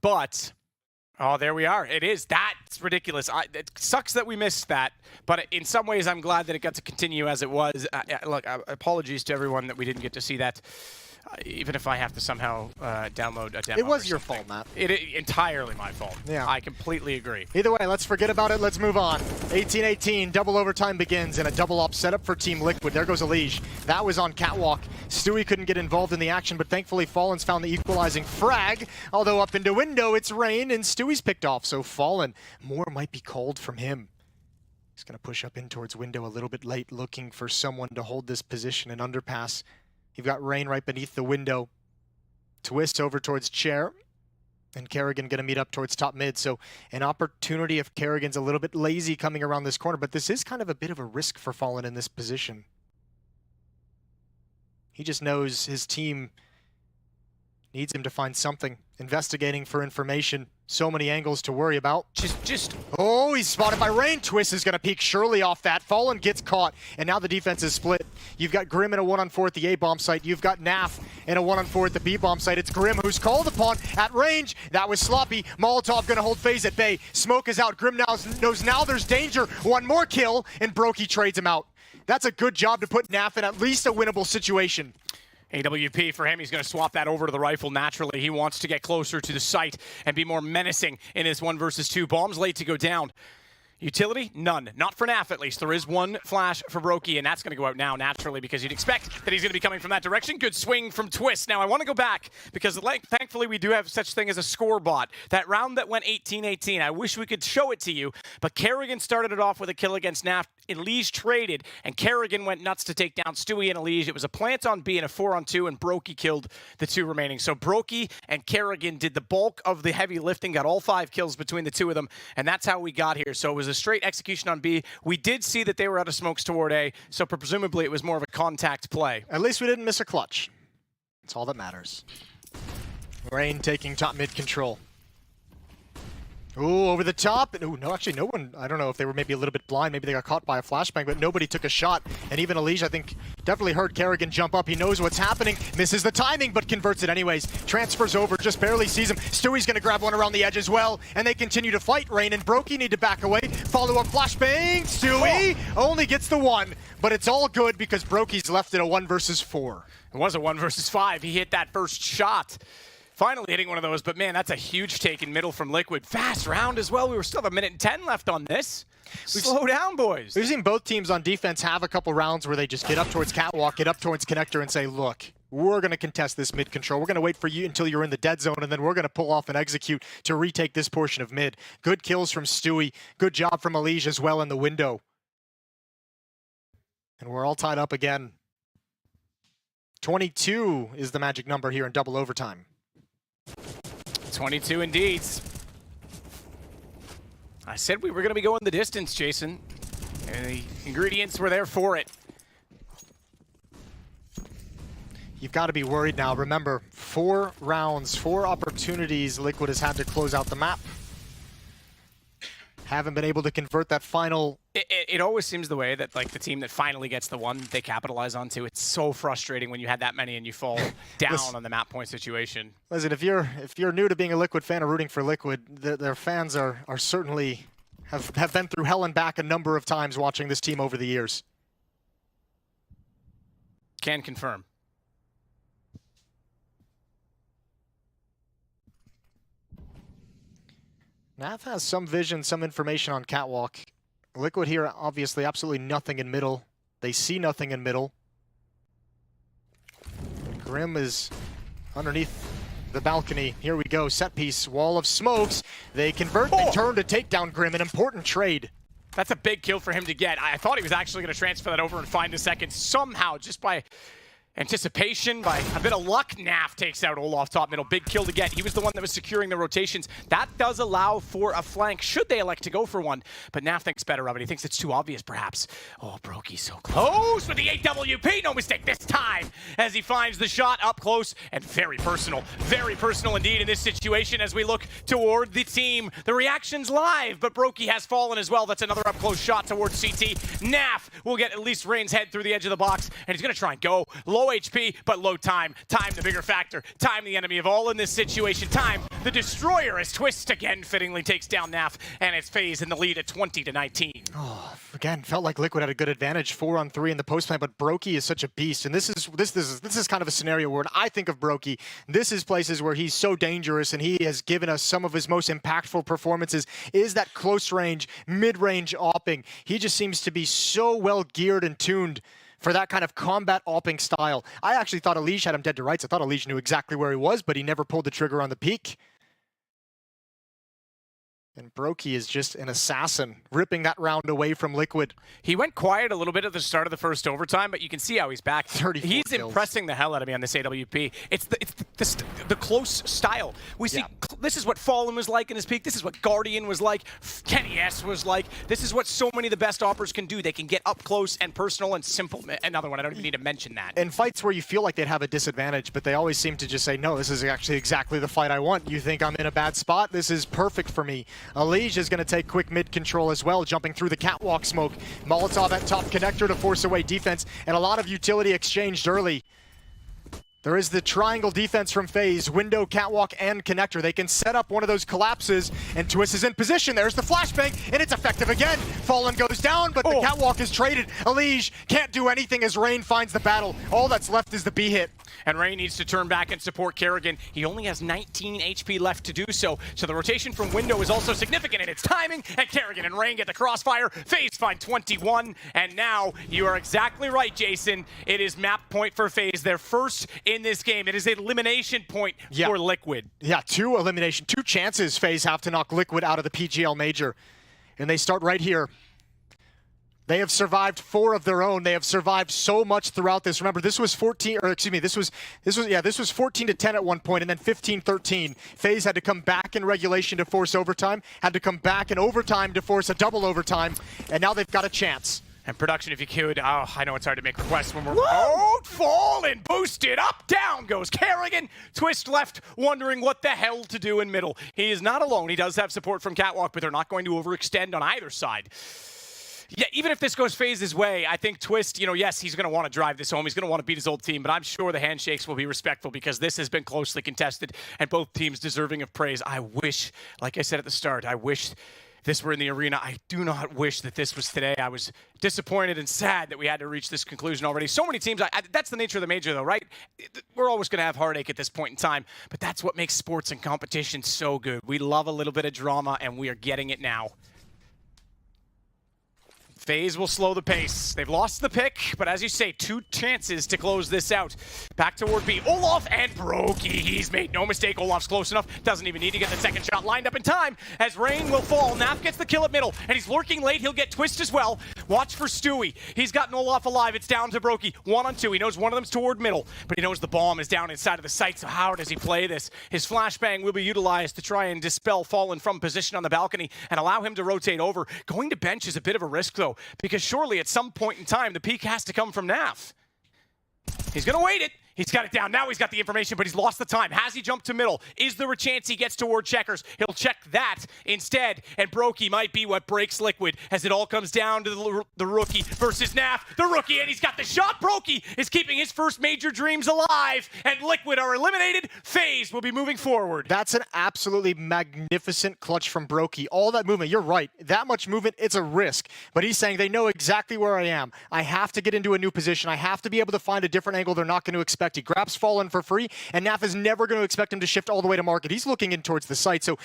But... oh, there we are. It is. That's ridiculous. It sucks that we missed that, but in some ways, I'm glad that it got to continue as it was. Look, apologies to everyone that we didn't get to see that, even if I have to somehow download a demo. It was your fault, Matt. It entirely my fault. Yeah. I completely agree. Either way, let's forget about it. Let's move on. 18-18, double overtime begins, and a double op setup for Team Liquid. There goes EliGE. That was on Catwalk. Stewie couldn't get involved in the action, but thankfully Fallen's found the equalizing frag. Although up into window, it's Rain, and Stewie's picked off, so Fallen, more might be called from him. He's going to push up in towards window a little bit late, looking for someone to hold this position and underpass. You've got Rain right beneath the window. Twistzz over towards Chair. And Kerrigan going to meet up towards top mid. So an opportunity if Kerrigan's a little bit lazy coming around this corner. But this is kind of a bit of a risk for Fallen in this position. He just knows his team needs him to find something. Investigating for information. So many angles to worry about. Oh, he's spotted by Rain. Twistzz is going to peek surely off that. Fallen gets caught, and now the defense is split. You've got Grim in a 1-on-4 at the A-bomb site. You've got NAF in a 1-on-4 at the B-bomb site. It's Grim who's called upon at range. That was sloppy. Molotov going to hold FaZe at bay. Smoke is out. Grim knows now there's danger. One more kill, and Brokey trades him out. That's a good job to put NAF in at least a winnable situation. AWP for him, he's going to swap that over to the rifle naturally. He wants to get closer to the site and be more menacing in his 1 versus 2. Bombs late to go down. Utility? None. Not for NAF, at least. There is one flash for Brokey, and that's going to go out now, naturally, because you'd expect that he's going to be coming from that direction. Good swing from Twistzz. Now, I want to go back, because thankfully we do have such thing as a score bot. That round that went 18-18, I wish we could show it to you, but Kerrigan started it off with a kill against NAF. EliGE traded, and Kerrigan went nuts to take down Stewie and EliGE. It was a plant on B and a 4-on-2, and Brokey killed the 2 remaining. So Brokey and Kerrigan did the bulk of the heavy lifting, got all 5 kills between the 2 of them, and that's how we got here. So it was a straight execution on B. We did see that they were out of smokes toward A, so presumably it was more of a contact play. At least we didn't miss a clutch. That's all that matters. Rain taking top mid control. Ooh, over the top. Ooh, no, actually, no one. I don't know if they were maybe a little bit blind. Maybe they got caught by a flashbang, but nobody took a shot. And even EliGE, I think, definitely heard Kerrigan jump up. He knows what's happening. Misses the timing, but converts it anyways. Transfers over, just barely sees him. Stewie's going to grab one around the edge as well. And they continue to fight. Rain and Brokey need to back away. Follow-up flashbang. Stewie only gets the 1, but it's all good because Brokey's left it a 1 versus 4. It was a 1 versus 5. He hit that first shot. Finally hitting one of those, but man, that's a huge take in middle from Liquid. Fast round as well. We were still have 1:10 left on this. Slow down, boys. We've seen both teams on defense have a couple rounds where they just get up towards Catwalk, get up towards Connector, and say, look, we're going to contest this mid control. We're going to wait for you until you're in the dead zone, and then we're going to pull off and execute to retake this portion of mid. Good kills from Stewie. Good job from EliGE as well in the window. And we're all tied up again. 22 is the magic number here in double overtime. 22 indeed. I said we were going to be going the distance, Jason. And the ingredients were there for it. You've got to be worried now. Remember, 4 rounds, 4 opportunities Liquid has had to close out the map. Haven't been able to convert that final. It always seems the way that, like, the team that finally gets the one they capitalize onto. It's so frustrating when you had that many and you fall down on the map point situation. Listen, if you're new to being a Liquid fan or rooting for Liquid, their fans are certainly have been through hell and back a number of times watching this team over the years. Can confirm. NAF has some vision, some information on Catwalk. Liquid here, obviously, absolutely nothing in middle. They see nothing in middle. Grim is underneath the balcony. Here we go, set piece, wall of smokes. They convert, they turn to take down Grim, an important trade. That's a big kill for him to get. I thought he was actually going to transfer that over and find a second somehow, just by Anticipation by a bit of luck. NAF takes out Olof top middle. Big kill to get. He was the one that was securing the rotations. That does allow for a flank should they elect to go for one. But NAF thinks better of it. He thinks it's too obvious, perhaps. Oh, Brokey's so close with the 8WP. No mistake this time as he finds the shot up close and very personal. Very personal indeed in this situation as we look toward the team. The reaction's live, but Brokey has fallen as well. That's another up close shot towards CT. NAF will get at least Rain's head through the edge of the box, and he's going to try and go. Low HP, but low time. Time the bigger factor. Time the enemy of all in this situation. Time the destroyer as Twistzz again fittingly takes down NAF, and it's FaZe in the lead at 20-19. Oh, again, felt like Liquid had a good advantage 4-on-3 in the post plan, but Brokey is such a beast, and this is kind of a scenario where when I think of Brokey, this is places where he's so dangerous, and he has given us some of his most impactful performances. Is that close range, mid-range opping? He just seems to be so well geared and tuned for that kind of combat opping style. I actually thought EliGE had him dead to rights. I thought EliGE knew exactly where he was, but he never pulled the trigger on the peak. And Brokey is just an assassin, ripping that round away from Liquid. He went quiet a little bit at the start of the first overtime, but you can see how he's back. 34 He's kills. Impressing the hell out of me on this AWP. It's the close style. We see this is what Fallen was like in his peak. This is what Guardian was like. Kenny S was like. This is what so many of the best oppers can do. They can get up close and personal and simple. Another one, I don't even need to mention that. In fights where you feel like they'd have a disadvantage, but they always seem to just say, no, this is actually exactly the fight I want. You think I'm in a bad spot? This is perfect for me. EliGE is going to take quick mid control as well, jumping through the catwalk smoke. Molotov at top connector to force away defense, and a lot of utility exchanged early. There is the triangle defense from FaZe, window, catwalk, and connector. They can set up one of those collapses, and Twistzz is in position. There's the flashbang, and it's effective again. Fallen goes down, but the catwalk is traded. EliGE can't do anything as Rain finds the battle. All that's left is the B hit. And Rain needs to turn back and support Kerrigan. He only has 19 HP left to do so. So the rotation from window is also significant in its timing. And Kerrigan and Rain get the crossfire. FaZe find 21. And now you are exactly right, Jason. It is map point for FaZe. Their first in this game. It is an elimination point for Liquid. Yeah, two chances FaZe have to knock Liquid out of the PGL Major. And they start right here. They have survived 4 of their own. They have survived so much throughout this. Remember, this was 14, or excuse me, this was 14-10 at one point, and then 15-13. FaZe had to come back in regulation to force overtime, had to come back in overtime to force a double overtime, and now they've got a chance. And production, if you could, I know it's hard to make requests when we're falling, boosted, up, down goes Kerrigan. Twistzz left, wondering what the hell to do in middle. He is not alone. He does have support from Catwalk, but they're not going to overextend on either side. Yeah, even if this goes FaZe's way, I think Twistzz, yes, he's going to want to drive this home. He's going to want to beat his old team, but I'm sure the handshakes will be respectful because this has been closely contested and both teams deserving of praise. I wish, like I said at the start, I wish this were in the arena. I do not wish that this was today. I was disappointed and sad that we had to reach this conclusion already. So many teams, that's the nature of the major though, right? We're always going to have heartache at this point in time, but that's what makes sports and competition so good. We love a little bit of drama and we are getting it now. FaZe will slow the pace. They've lost the pick, but as you say, 2 chances to close this out. Back toward B. Olof and Brokey. He's made no mistake. Olof's close enough. Doesn't even need to get the second shot lined up in time as Rain will fall. NAF gets the kill at middle, and he's lurking late. He'll get Twistzz as well. Watch for Stewie. He's gotten Olof alive. It's down to Brokey. 1-on-2. He knows one of them's toward middle, but he knows the bomb is down inside of the site, so how does he play this? His flashbang will be utilized to try and dispel Fallen from position on the balcony and allow him to rotate over. Going to bench is a bit of a risk, though, because surely at some point in time, the peak has to come from NAF. He's going to wait it. He's got it down. Now he's got the information, but he's lost the time. Has he jumped to middle? Is there a chance he gets toward checkers? He'll check that instead, and Brokey might be what breaks Liquid as it all comes down to the rookie versus NAF. The rookie, and he's got the shot. Brokey is keeping his first major dreams alive, and Liquid are eliminated. FaZe will be moving forward. That's an absolutely magnificent clutch from Brokey. All that movement, you're right. That much movement, it's a risk. But he's saying they know exactly where I am. I have to get into a new position. I have to be able to find a different angle they're not going to expect. He grabs Fallen for free, and NAF is never going to expect him to shift all the way to market. He's looking in towards the site, so